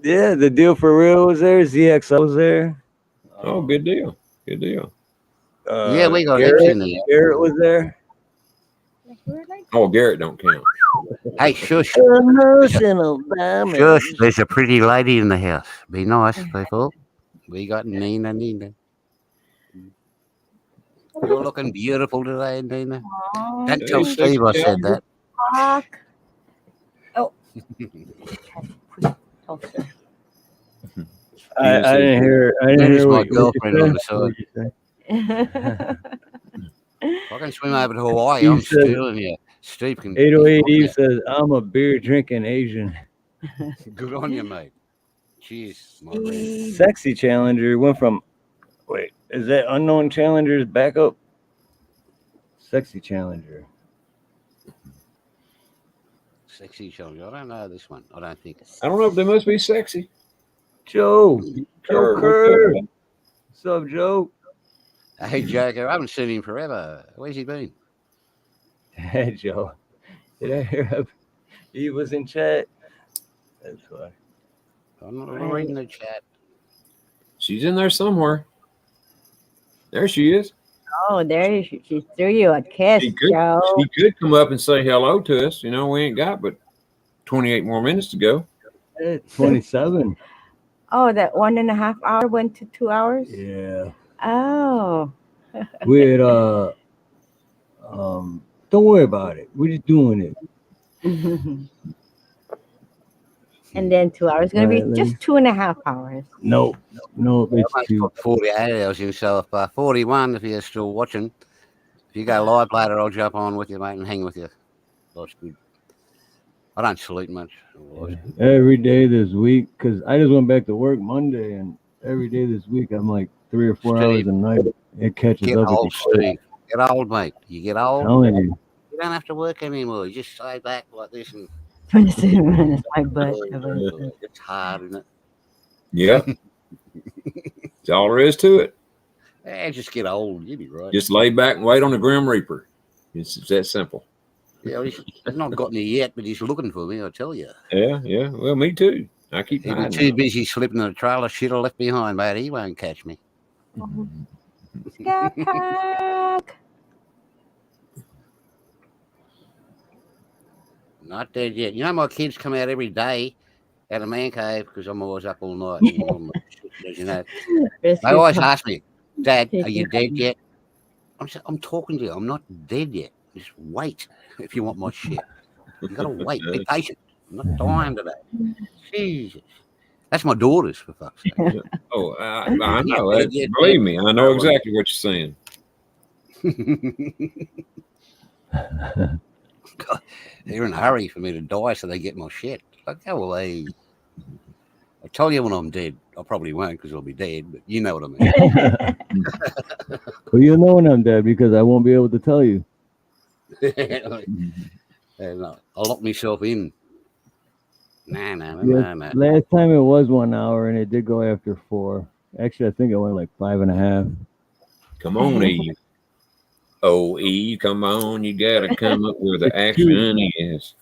Yeah, the deal for real was there. ZXO was there. Oh, good deal. Good deal. Yeah, we got heaps in there. Garrett was there. Oh, Garrett don't count. Hey, shush. Emotional damage. Shush, there's a pretty lady in the house. Be nice, people. We got Nina. You're looking beautiful today, Nina. Don't tell Steve I said that. Oh. I didn't hear. I didn't hear my what girlfriend on the side. I can swim over to Hawaii. I'm stealing you. Steve can. 808 Eve says, "I'm a beer drinking Asian." Good on you, mate. Cheers, my friend. Sexy Challenger went from. Wait, is that unknown Challenger's backup? Sexy Challenger. Sexy Challenger. I don't know this one. I don't think. I don't know if they must be sexy. Joe Kerr. What's up, Joe? Hey, Joker. I haven't seen him forever. Where's he been? Hey, Joe. Did I hear he was in chat? That's why. I'm not reading the chat. She's in there somewhere. There she is. Oh, there she threw you a kiss, Joe. She could come up and say hello to us. You know, we ain't got but 28 more minutes to go. 27. Oh, that 1.5 hour went to 2 hours? Yeah. Oh. We had don't worry about it. We're just doing it. And then 2 hours. It's gonna be just 2.5 hours. No, it's put 48 hours in, so if 41, if you're still watching, if you go live later, I'll jump on with you, mate, and hang with you. That's good. I don't sleep much. Every day this week, because I just went back to work Monday, and every day this week I'm like 3 or 4 hours a night. It catches up. Old, Steve. Get old, mate. You get old. You don't have to work anymore. You just stay back like this and. 27 minutes, my butt. It's hard, isn't it? Yeah. That's all there is to it. Yeah, just get old. You'll be right. Just lay back and wait on the Grim Reaper. It's that simple. Yeah, he's not got me yet, but he's looking for me, I tell you. Yeah. Well, me too. I keep He'll be too busy slipping in a trailer shit I left behind, mate. He won't catch me. Scat pack. Not dead yet. You know, my kids come out every day out of man cave because I'm always up all night. And all my shit, you know. They always ask me, Dad, are you dead yet? I'm talking to you. I'm not dead yet. Just wait if you want my shit. You got to wait. Be patient. I'm not dying today. Jesus. That's my daughters, for fuck's sake. Oh, I know. Believe me, I know exactly what you're saying. God, they're in a hurry for me to die so they get my shit. Like, go away. I'll tell you when I'm dead. I probably won't because I'll be dead, but you know what I mean. Well, you'll know when I'm dead because I won't be able to tell you. I'll lock myself in. Nah. Last time it was 1 hour and it did go after 4. Actually, I think I went like 5.5. Come on, Eve. Oh, Eve, come on. You got to come up where the It's action is.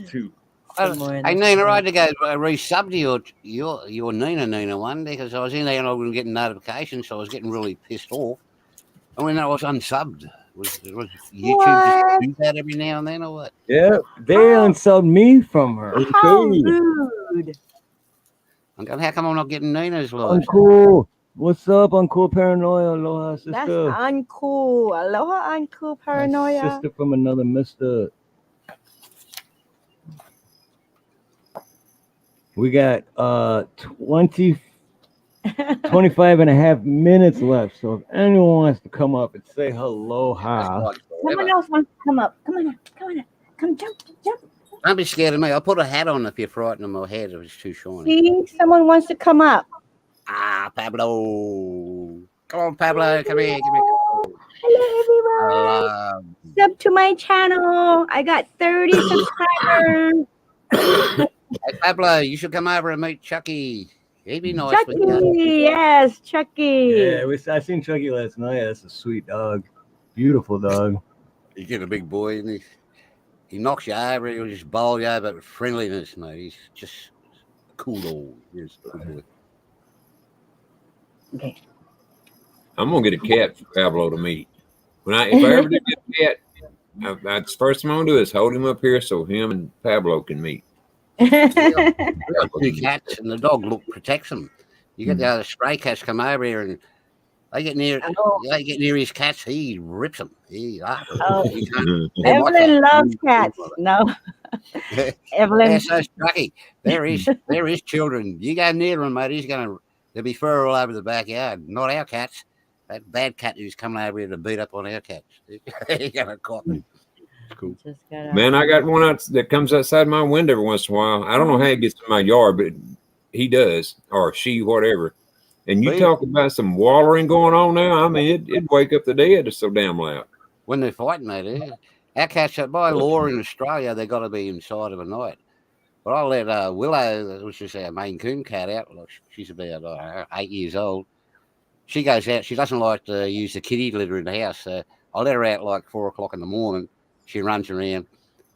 2. I Nina, I had to go resub to your Nina one because I was in there and I wasn't getting notifications, so I was getting really pissed off. And when I was unsubbed, was YouTube just What? do that every now and then or what? Yeah, they unsubbed me from her. How Uncool. rude. I'm going, how come I'm not getting Nina's live? Uncool. What's up, Uncool Paranoia? Aloha, That's sister. uncool. Aloha, uncool My paranoia. sister from another mister. We got 25 and a half minutes left. So if anyone wants to come up and say aloha. Like Someone forever. else wants to come up. Come on up. Come on up. Come jump. Don't be scared of me. I'll put a hat on if you're frightened of my head if it's too shiny. See, someone wants to come up. Ah, Pablo. Come on, Pablo. Come here. Give me Hello, everyone. Sub to my channel. I got 30 subscribers. Hey, Pablo, you should come over and meet Chucky. He'd be nice Chucky, with you. yes, Chucky. Yeah, I seen Chucky last night. That's a sweet dog. Beautiful dog. He's getting a big boy, and he knocks you over. He'll just bowl you over with friendliness, mate. He's just a cool dog. He's a good boy. Okay. I'm going to get a cat for Pablo to meet. If I ever do get a cat, that's the first thing I'm going to do is hold him up here so him and Pablo can meet. We got 2 cats, and the dog protects them. You get the other stray cats come over here, and they get near his cats. He rips them. Evelyn loves cats. No, Evelyn. They're so strucky. They're his children. You go near them, mate. There'll be fur all over the backyard. Not our cats. That bad cat who's coming over here to beat up on our cats. He's gonna cop it. Cool. Man, I got one that comes outside my window every once in a while. I don't know how he gets in my yard, but he does, or she, whatever. And you talk about some wallering going on now. I mean, it'd wake up the dead. It's so damn loud. When they're fighting, mate. Our cats, by law in Australia, they got to be inside of a night. But I'll let Willow, which is our Maine Coon cat, out. She's about 8 years old. She goes out. She doesn't like to use the kitty litter in the house. So I let her out like 4 o'clock in the morning. She runs around,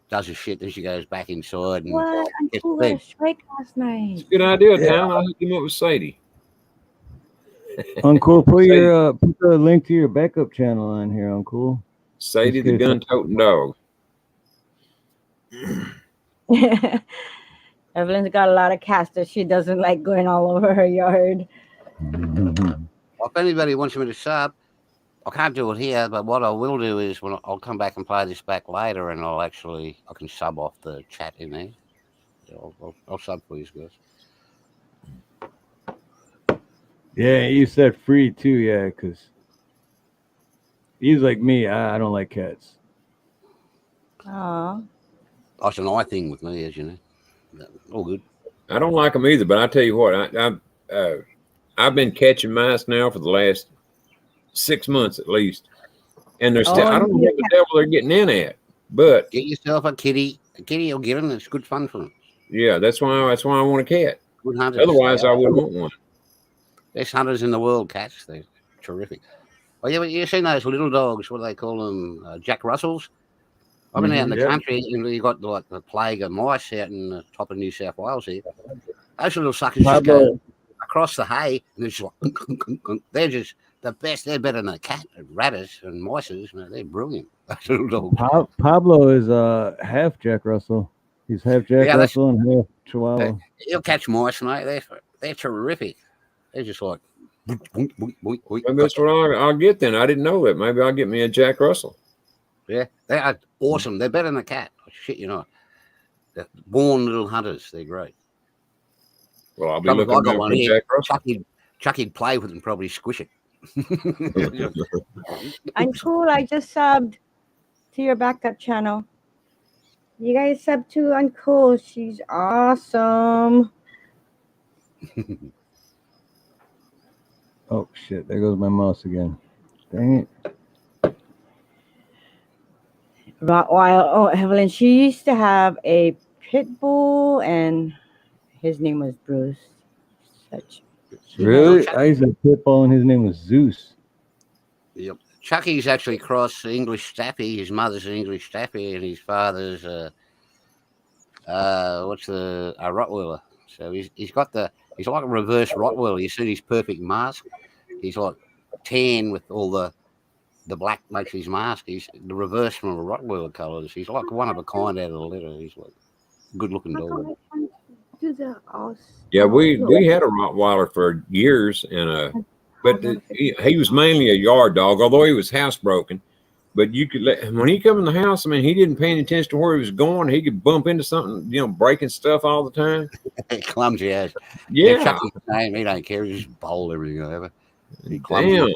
does her shit, then she goes back inside. And what? I flew a strike last night. It's a good idea, Tom. I'll hook him up with Sadie. Uncool, put the link to your backup channel on here, Uncool. Sadie the gun-toting dog. Evelyn's got a lot of cats that she doesn't like going all over her yard. If anybody wants me to sub, I can't do it here, but what I will do is when I'll come back and play this back later, and I can sub off the chat in there. I'll sub for you guys. Yeah, you said free too, yeah, because he's like me. I don't like cats. Oh. That's an eye thing with me, as you know. All good. I don't like them either, but I tell you what, I've been catching mice now for the last 6 months at least, and they're still. I don't know what the devil they're getting in at, but get yourself a kitty. A kitty will get them. It's good fun for them. Yeah, that's why I want a cat. Good hunters. Otherwise, I wouldn't want one. Best hunters in the world, cats. They're terrific. Oh yeah, but you've seen those little dogs? What do they call them? Jack Russells. I've been out in the country, and you got like the plague of mice out in the top of New South Wales here. Those little suckers just go across the hay, and they're just like, they're just the best. They're better than a cat and ratters and mices. They're brilliant. Those little dogs. Pablo is half Jack Russell. He's half Jack Russell and half Chihuahua. He'll catch mice, mate. They're terrific. They're just like. Maybe that's what I'll get then. I didn't know that. Maybe I'll get me a Jack Russell. Yeah, they are awesome. They're better than a cat. Shit, you know. They're born little hunters. They're great. Well, I'll be looking for Jack Russell. Chucky'd play with it and probably squish it. I'm cool. I just subbed to your backup channel. You guys sub to Uncool. She's awesome. Oh shit! There goes my mouse again. Dang it. Rottweiler. Oh, Evelyn. She used to have a pit bull, and his name was Bruce. Really? I used to have a pit bull and his name was Zeus. Yep. Chucky's actually cross English Staffy. His mother's an English Staffy, and his father's a Rottweiler. So he's like a reverse Rottweiler. You see his perfect mask. He's like tan with all the black makes his mask. He's the reverse from a Rottweiler colours. He's like one of a kind out of the litter. He's like a good looking dog. Yeah, we had a Rottweiler for years, and but he was mainly a yard dog, although he was housebroken. But you could when he come in the house, I mean, he didn't pay any attention to where he was going. He could bump into something, breaking stuff all the time. Clumsy as. Yeah. Chucky's the same. He don't care. He just bowl everything over. Damn.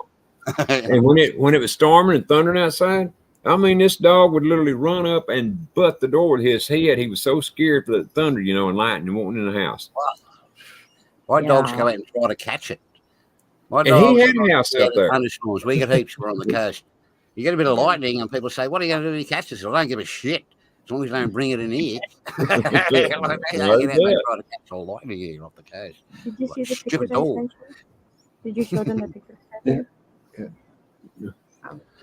And when it was storming and thundering outside, I mean, this dog would literally run up and butt the door with his head. He was so scared for the thunder, and lightning and wanting in the house. My dogs go out and try to catch it. And he had a house out there. Thunderstorms. We get heaps. We're on the coast. You get a bit of lightning, and people say, "What are you going to do if he catches it?" I don't give a shit as long as you don't bring it in here. They get out and try to catch all lightning here off the coast. Did you see the Stupid pictures I dog. sent you? Did you show them the pictures?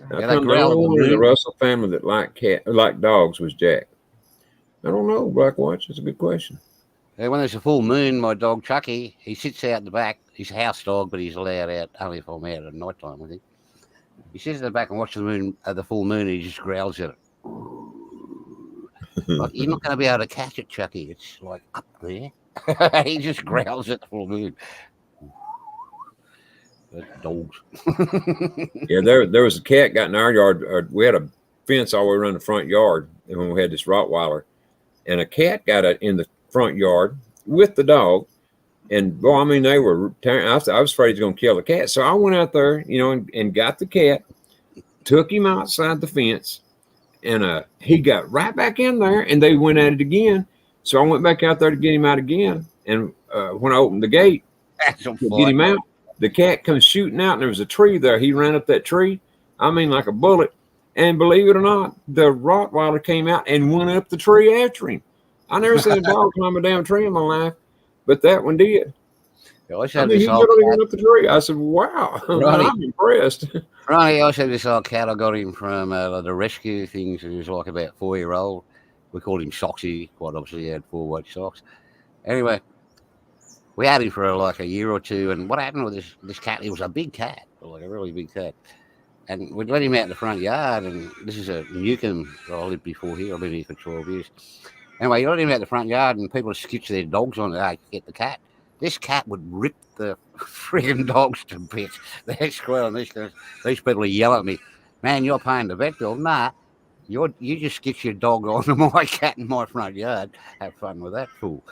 I think the only one in the Russell family that liked dogs was Jack. I don't know, Black Watch. That's a good question. When there's a full moon, my dog Chucky, he sits out the back. He's a house dog, but he's allowed out only if I'm out at night time, I think. He sits in the back and watches the full moon, and he just growls at it. Like, you're not going to be able to catch it, Chucky. It's like up there. He just growls at the full moon. Dogs. Yeah, there was a cat got in our yard. We had a fence all the way around the front yard, and when we had this Rottweiler, and a cat got in the front yard with the dog, and boy, I mean, they were. I was afraid he was going to kill the cat, so I went out there, and got the cat, took him outside the fence, and he got right back in there, and they went at it again. So I went back out there to get him out again, and when I opened the gate to get him out, the cat comes shooting out, and there was a tree there. He ran up that tree, I mean, like a bullet. And believe it or not, the Rottweiler came out and went up the tree after him. I never seen a dog climb a damn tree in my life, but that one did. He literally went up the tree. I said, wow, Ronnie, I'm impressed. Ronnie, I also had this old cat. I got him from the rescue things. He was like about 4-year-old. We called him Soxy. Quite obviously, he had 4 white socks. Anyway, we had him for like a year or two. And what happened with this cat, he was a big cat, like a really big cat. And we'd let him out in the front yard. And this is a Newcomb where I lived before here. I've been here for 12 years. Anyway, you let him out in the front yard, and people would sketch their dogs on it. Hey, get the cat. This cat would rip the friggin' dogs to bits. They're squealing. These people yell at me, man, you're paying the vet bill. Nah, you just get your dog onto my cat in my front yard. Have fun with that fool.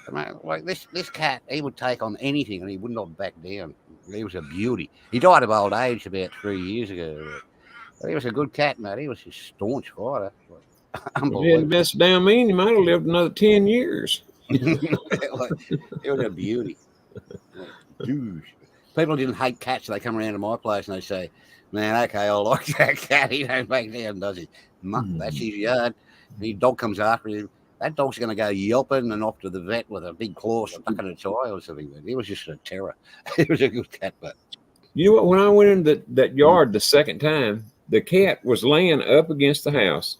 I mean, like this cat, he would take on anything, and he would not back down. He was a beauty. He died of old age about 3 years ago. But he was a good cat, mate. He was a staunch fighter. If he hadn't messed down mean, he might have lived another 10 years. It was a beauty. Dude. People didn't hate cats. They come around to my place and they say, man, okay, I like that cat. He don't back down, does he? That's his yard. And his dog comes after him. That dog's going to go yelping and off to the vet with a big claw stuck in its eye or something. He was just a terror. He was a good cat, but you know what? When I went into that yard the second time, the cat was laying up against the house.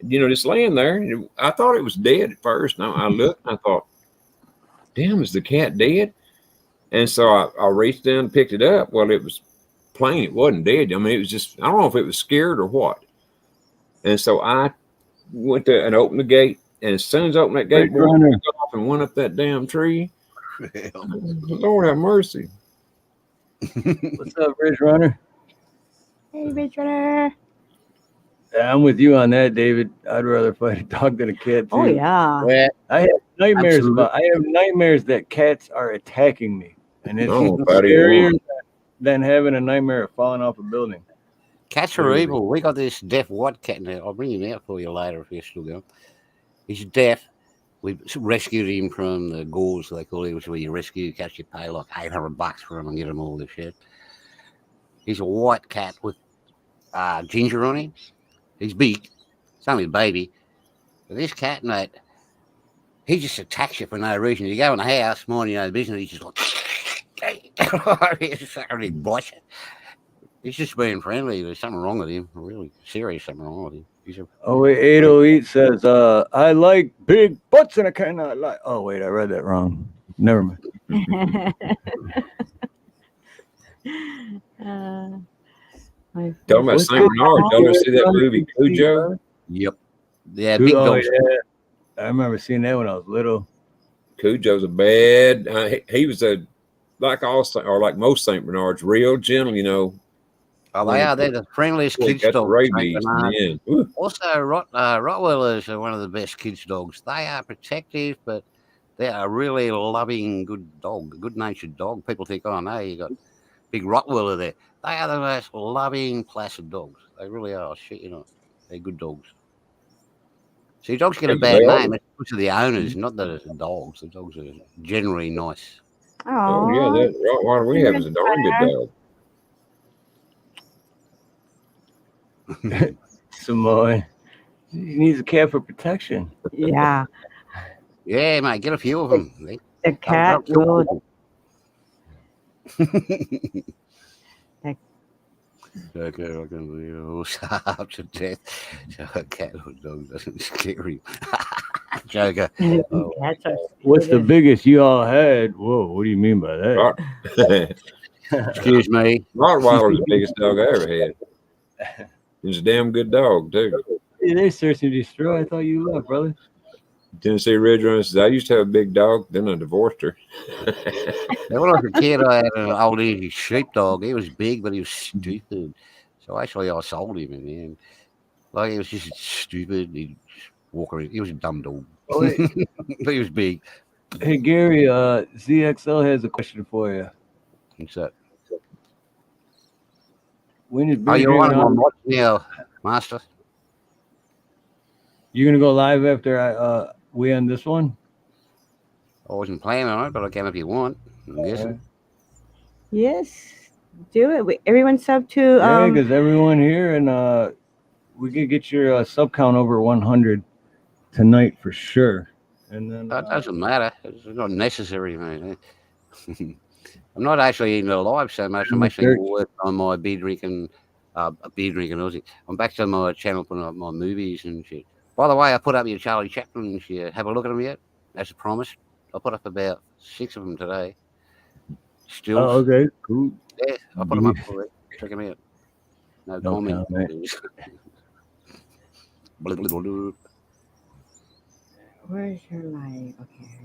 Just laying there. I thought it was dead at first. Now I looked and I thought, damn, is the cat dead? And so I reached down and picked it up. Well, it was plain. It wasn't dead. I mean, it was just, I don't know if it was scared or what. And so I went to and opened the gate. And as soon as I opened that gate, I got off and went up that damn tree. Lord have mercy. What's up, Ridge Runner? Hey, Ridge Runner. Yeah, I'm with you on that, David. I'd rather fight a dog than a cat too. Oh yeah. I have nightmares that cats are attacking me, and it's scarier than having a nightmare of falling off a building. Cats are evil. We got this deaf white cat now. I'll bring him out for you later if you're still going. He's deaf. We rescued him from the gauze, they call it, which is where you rescue cats. You pay like $800 for him and get him all this shit. He's a white cat with ginger on him. He's big. It's only a baby. But this cat, mate, he just attacks you for no reason. You go in the house, minding your own business, he's just like, He's certainly blushing. He's just being friendly. There's something wrong with him. Really serious something wrong with him. Oh wait, 808 says, I like big butts and I cannot like. Oh wait, I read that wrong. Never mind. Talking about St. Bernard. Y'all ever see that movie Cujo? Yep. Yeah, big dogs. Yeah. I remember seeing that when I was little. Cujo's a bad. He was like most St. Bernards, real gentle, you know. Oh, they are. They're the friendliest kids Got the dogs. rabies. Also, Rottweilers are one of the best kids dogs. They are protective, but they are a really loving, good-natured dog. People think, oh no, you got big Rottweiler there. They are the most loving, placid dogs. They really are. Shit, you know, they're good dogs. See, dogs get a bad name. It's because of the owners, not that it's the dogs. The dogs are generally nice. Oh yeah, that Rottweiler we have is a darn good dog. Samoy. He needs a cat for protection. Yeah. Yeah, mate, get a few of them. The cat would. Okay, I can be all sharp to death. So a cat or dog doesn't scare him. Joker. Oh. What's the biggest you all had? Whoa, what do you mean by that? Excuse me. Rottweiler's the biggest dog I ever had. He's a damn good dog, too. Hey, they search and destroy. I thought you loved, brother. Tennessee Ridge Runner says, I used to have a big dog, then I divorced her. When I was a kid, I had an old English sheepdog. He was big, but he was stupid. So actually, I sold him in the end. Like, he was just stupid. He'd walk around. He was a dumb dog. Oh, but he was big. Hey, Gary, ZXL has a question for you. What's that? When is you're on now, Master? You're going to go live after we end this one? I wasn't planning on it, but I can if you want. I'm guessing. Yes, do it. Everyone sub to. Yeah, because everyone here, and we could get your sub count over 100 tonight for sure. And then That doesn't matter. It's not necessary, mate. I'm not actually in the live so much. I'm actually working on my beer drinking Aussie. I'm back to my channel putting up my movies and shit. By the way, I put up your Charlie Chaplin. Have a look at them yet? As promised. I put up about 6 of them today. Still. Oh, okay, cool. Yeah, I put them up for it. Check them out. No comment. Where's your live? Okay.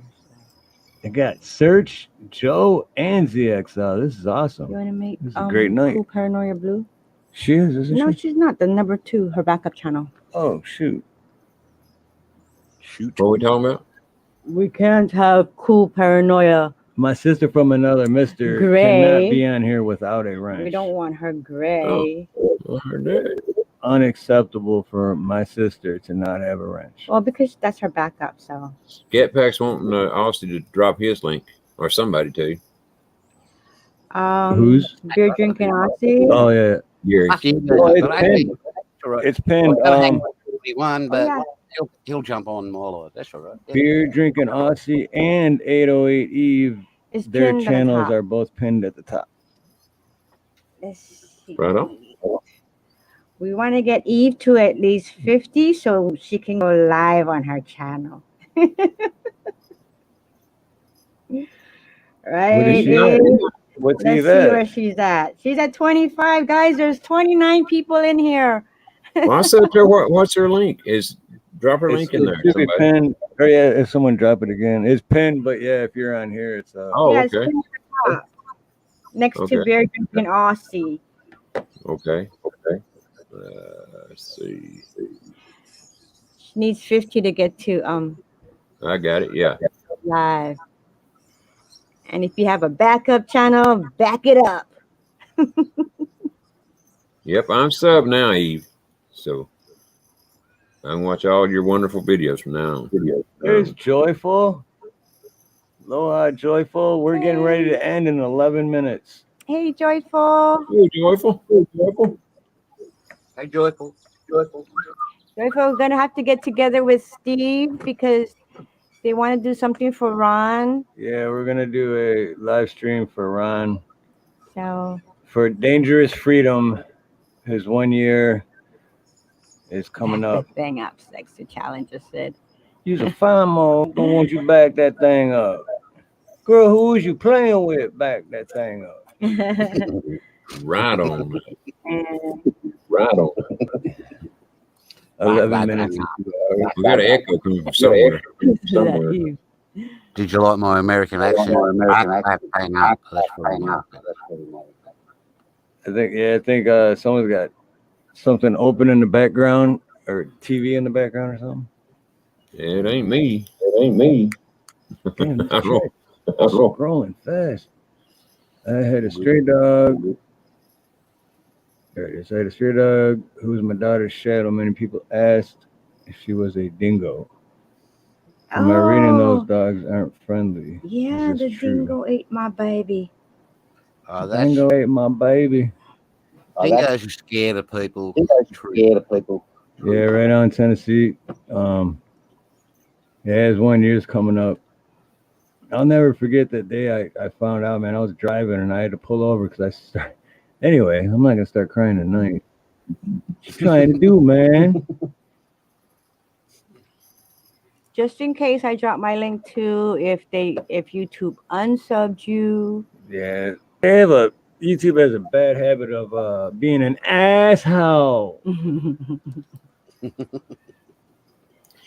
I got Search, Joe, and ZXL. This is awesome. You want to make this is a great night. Cool Paranoia Blue? She is, isn't no, she? She's not. The number 2, her backup channel. Oh, shoot. What are we talking about? We can't have Cool Paranoia. My sister from another mister cannot be on here without a wrench. We don't want her gray. Oh, unacceptable for my sister to not have a wrench. Well, because that's her backup, so. Scat wanting Austin to drop his link, or somebody to. Who's? Beer drinking Aussie. Oh, yeah. Gary. Well, it's pinned. But he'll jump on more. That's all right. Yeah. Beer drinking Aussie and 808 Eve. Their channels are both pinned at the top. Let's see. Right on. We want to get Eve to at least 50 so she can go live on her channel. Right? What's Let's Eve see at? where she's at. She's at 25. Guys, there's 29 people in here. Well, I said to her, what's her link? Drop her link in there. Pinned, or yeah, if someone drop it again, it's pinned. But yeah, if you're on here, it's okay. Next to Beer Drinking Aussie. Okay. Let's see. She needs 50 to get to I got it. Yeah. Live. And if you have a backup channel, back it up. Yep, I'm sub now, Eve. So I can watch all your wonderful videos from now on. There's Joyful. Aloha, Joyful. We're getting ready to end in 11 minutes. Hey, Joyful. Hey, Joyful. Hey, Joyful. Joyful, we're going to have to get together with Steve because they want to do something for Ron. Yeah, we're going to do a live stream for Ron. So For Dangerous Freedom, his 1 year is coming up. Bang up, sex to challenge. Just said. Use a fine mo. Don't want you back that thing up. Girl, who was you playing with? Back that thing up. Right on. Right on. 11 minutes. We got an echo coming from somewhere. Did you like my American accent? I hang up. That's pretty much it. I think someone's got something open in the background or TV in the background or something. It ain't me. It ain't me. Damn, I don't know. it's growing fast. I had a stray dog. There it is. I had a stray dog who was my daughter's shadow. Many people asked if she was a dingo. Am I reading those dogs aren't friendly? Yeah, the dingo ate my baby. Dingo ate my baby. Dingoes are scared of people. Yeah, right on Tennessee. Yeah, his 1 year's coming up. I'll never forget that day I found out, man. I was driving and I had to pull over because Anyway, I'm not gonna start crying tonight. What you trying to do, man? Just in case, I drop my link too. If YouTube unsubbed you. Yeah, YouTube has a bad habit of being an asshole.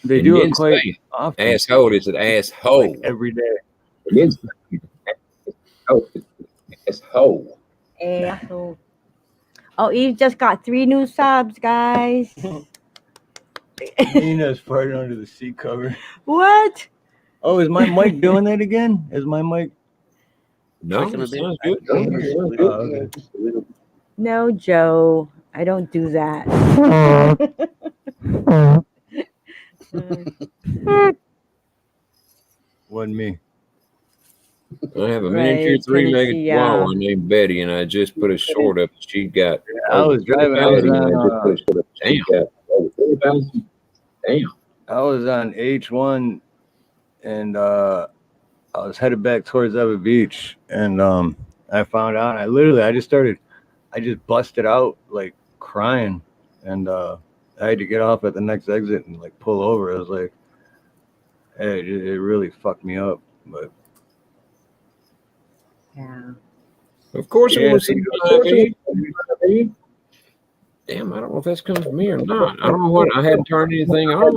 They do it quite often. Asshole is an asshole. Like every day. It's asshole. Asshole. Oh, Eve just got 3 new subs, guys. Nina's farting under the seat cover. What? Oh, is my mic doing that again? Is my mic? No, it sounds good. Okay. No, Joe. I don't do that. Wasn't me. I have a miniature 3-legged Tennessee, chihuahua named Betty, and I just put a short up. She got. I was driving. I was on H1, and I was headed back towards Ever Beach, and I found out. I just busted out like crying, and I had to get off at the next exit and like pull over. I was like, hey, it really fucked me up, but. Yeah. Of course, Yeah, it was. Damn, I don't know if that's coming from me or not. I don't know what. I hadn't turned anything on.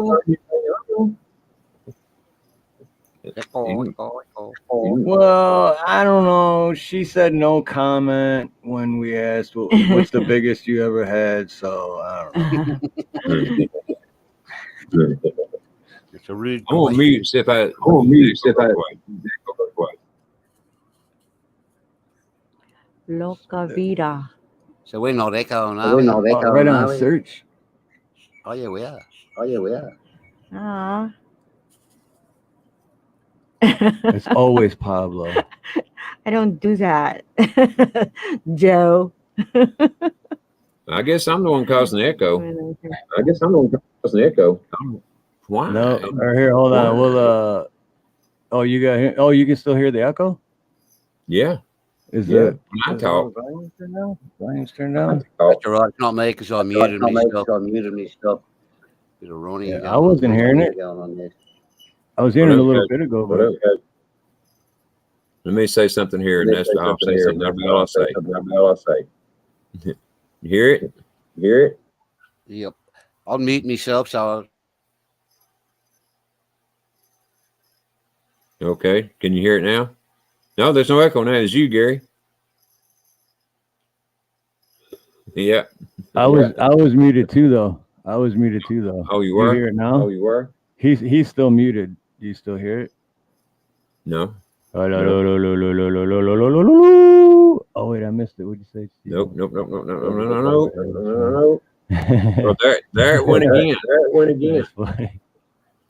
Well, I don't know. She said no comment when we asked what's the biggest you ever had. So I don't know. It's a rude. I'm gonna mute. See if I. Loca Vida. So we're not echoing, Right on search. Oh yeah, we are. Ah. It's always Pablo. I don't do that. Joe. I guess I'm the one causing the echo. Why? No, or here, hold on. We'll oh, you got here. Oh, you can still hear the echo? Yeah. Is that I talk. Volume's turned down? That's all right. It's not me because I muted myself. Bit of Ronnie. Yeah, I wasn't hearing it. I was hearing it a little bit ago, but Let me say something here, and that's I'll say something. That's all I'll say. You hear it? Yep. I'll mute myself. So Okay. Can you hear it now? No, there's no echo now. It's you, Gary. Yeah. I was muted too, though. Oh, you were? You hear it now? you were? He's still muted. Do you still hear it? No. Oh wait, I missed it. What'd you say? Nope. No. Well, there it went again. That's funny.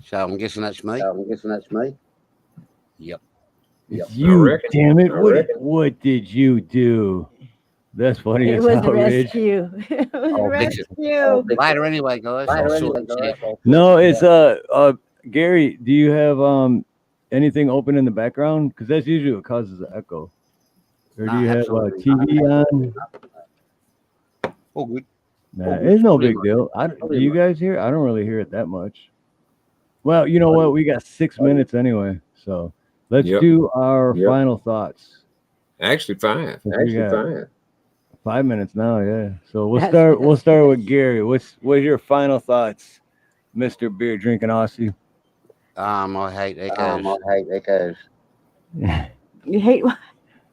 so I'm guessing that's me. Yep. It's you, damn it! What did you do? That's funny. It was rescue. It was rescue. Later anyway, guys. No, it's Gary. Do you have anything open in the background? Because that's usually what causes the echo. Or do you have TV on? Oh, good. Nah, it's no big deal. Do you guys hear? I don't really hear it that much. Well, you know what? We got 6 minutes anyway, so let's do our final thoughts. Actually, 5. We got 5 minutes now, yeah. So we'll start with Gary. What's your final thoughts, Mr. Beer Drinking Aussie? I hate echoes. You hate what?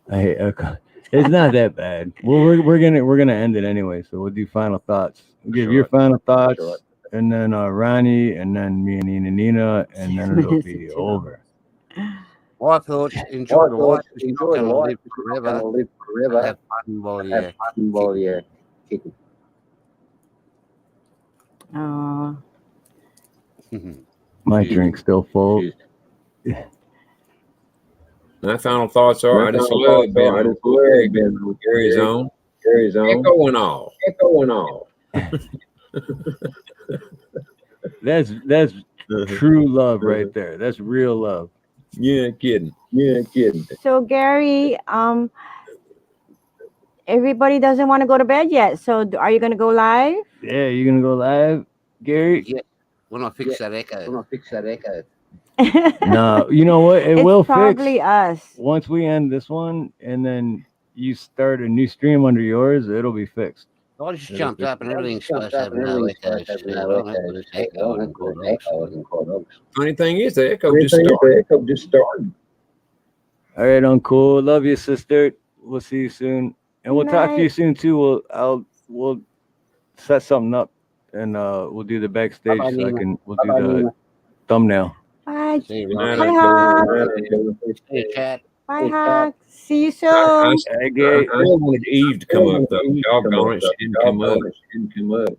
I hate echo. It's not that bad. Well, we're gonna end it anyway, so we'll do final thoughts. We'll give your final thoughts, and then Ronnie, and then me and Nina, and then it'll be over. Well, I thought enjoy the life. Enjoy the life. Live forever. Have fun while you're kicking. Oh. My drink's still full. My final thoughts are: I just love being on Gary's own. Echo and all. That's true love right there. That's real love. Yeah, kidding. So Gary, everybody doesn't want to go to bed yet. So are you gonna go live? Yeah, you gonna go live, Gary? Yeah. When I fix that echo. No, you know what? It will probably fix us. once we end this one, and then you start a new stream under yours. It'll be fixed. I just jumped up and everything's supposed to have no echoes. Funny thing is, the echo just started. All right, Uncle. Love you, sister. We'll see you soon, and we'll talk to you soon too. We'll set something up, and we'll do the backstage we'll do the thumbnail. Bye. Bye, Chat. Bye, Hawk. See you soon. I still wanted Eve to come up though. Doggone it, she didn't come up.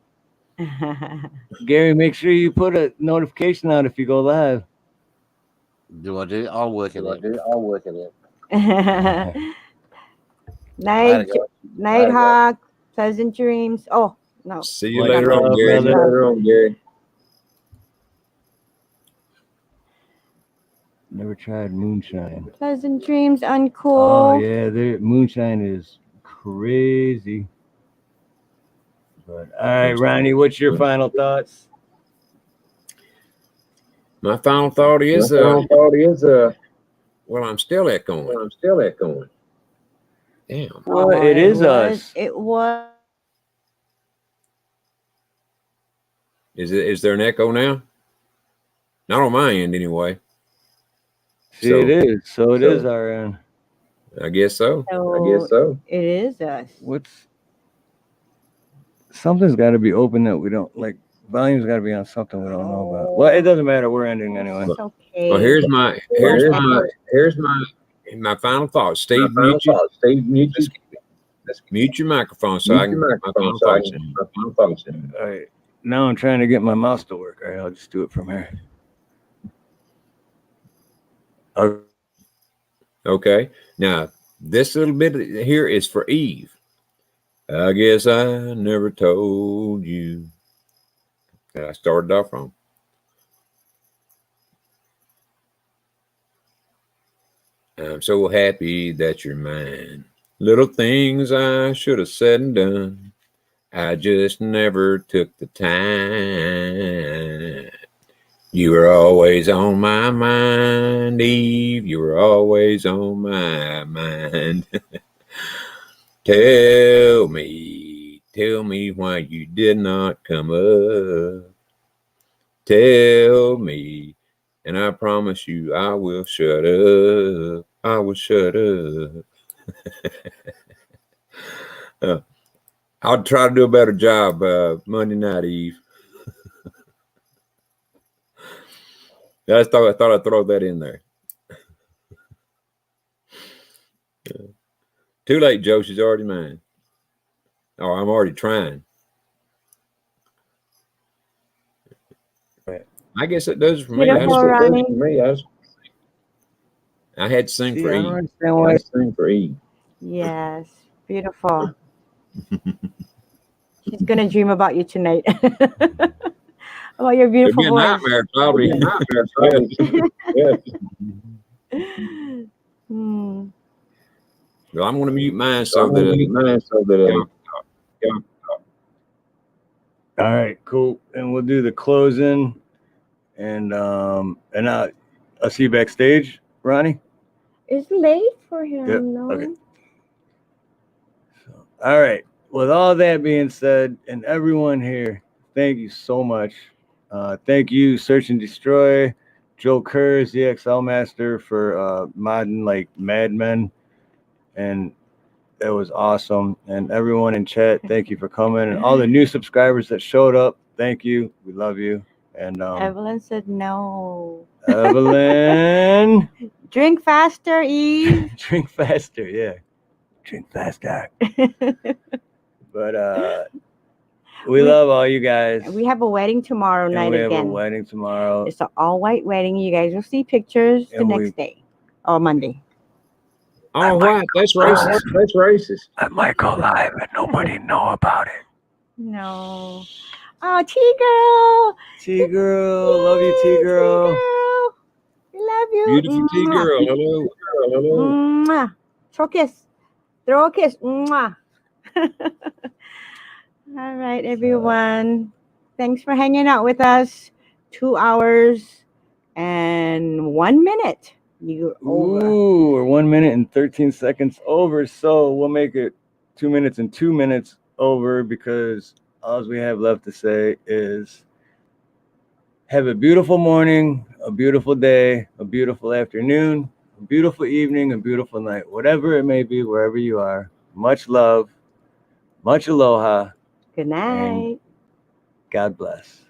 Gary, make sure you put a notification out if you go live. Do I do it? I'll work it. Night, Hawk. Pleasant dreams. Oh no. See you later on, Gary. Never tried moonshine. Pleasant dreams, uncool. Oh yeah, moonshine is crazy. But all right, Ronnie, what's your final thoughts? My final thought is well, I'm still echoing. Damn. Well, it is us. It was. Is there an echo now? Not on my end, anyway. See, it is. So it is our end. I guess so. It is us. Something's got to be open that we don't like. Volume's got to be on something we don't know about. Well, it doesn't matter. We're ending anyway. It's okay. Well, here's my final thought. Steve, mute your microphone so I can get my final thoughts in. All right. Now I'm trying to get my mouse to work. All right, I'll just do it from here. Okay. Now, this little bit here is for Eve. I guess I never told you. I started off wrong. I'm so happy that you're mine. Little things I should have said and done. I just never took the time. You were always on my mind, Eve. You were always on my mind. Tell me why you did not come up. Tell me, and I promise you I will shut up. I will shut up. I'll try to do a better job Monday night, Eve. I thought I'd throw that in there. Too late, Joe. She's already mine. Oh, I'm already trying. I guess it does for me. I had to sing for Eve. I had to sing for Eve. Yes, beautiful. She's gonna dream about you tonight. About your beautiful It'll be a voice. nightmare, probably. Well, I'm going to mute mine so that All right, cool. And we'll do the closing, and I'll see you backstage, Ronnie. It's late for him. Yep. No. Okay. So, all right. With all that being said, and everyone here, thank you so much. Thank you, Search and Destroy, Joe Kurz, the XL Master, for modding like madmen, and that was awesome. And everyone in chat, thank you for coming, and all the new subscribers that showed up, thank you. We love you. And Evelyn said no. Evelyn, Drink faster, Eve. drink faster. Yeah, drink faster. But we love all you guys. We have a wedding tomorrow night We have again. a wedding tomorrow. It's an all-white wedding. You guys will see pictures the next day or Monday. Oh, what? That's racist. That's racist. I might go live and nobody know about it. No. Oh, T-girl. T-girl. Love you, T-girl. T-girl. We love you. Beautiful T-girl. Hello. Hello. Mwah. Throw a kiss. Throw a kiss. Mwah. All right, everyone. Thanks for hanging out with us. 2 hours and 1 minute. You're over. Ooh, we're 1 minute and 13 seconds over. So we'll make it 2 minutes and 2 minutes over, because all we have left to say is have a beautiful morning, a beautiful day, a beautiful afternoon, a beautiful evening, a beautiful night, whatever it may be, wherever you are. Much love, much aloha. Good night. God bless.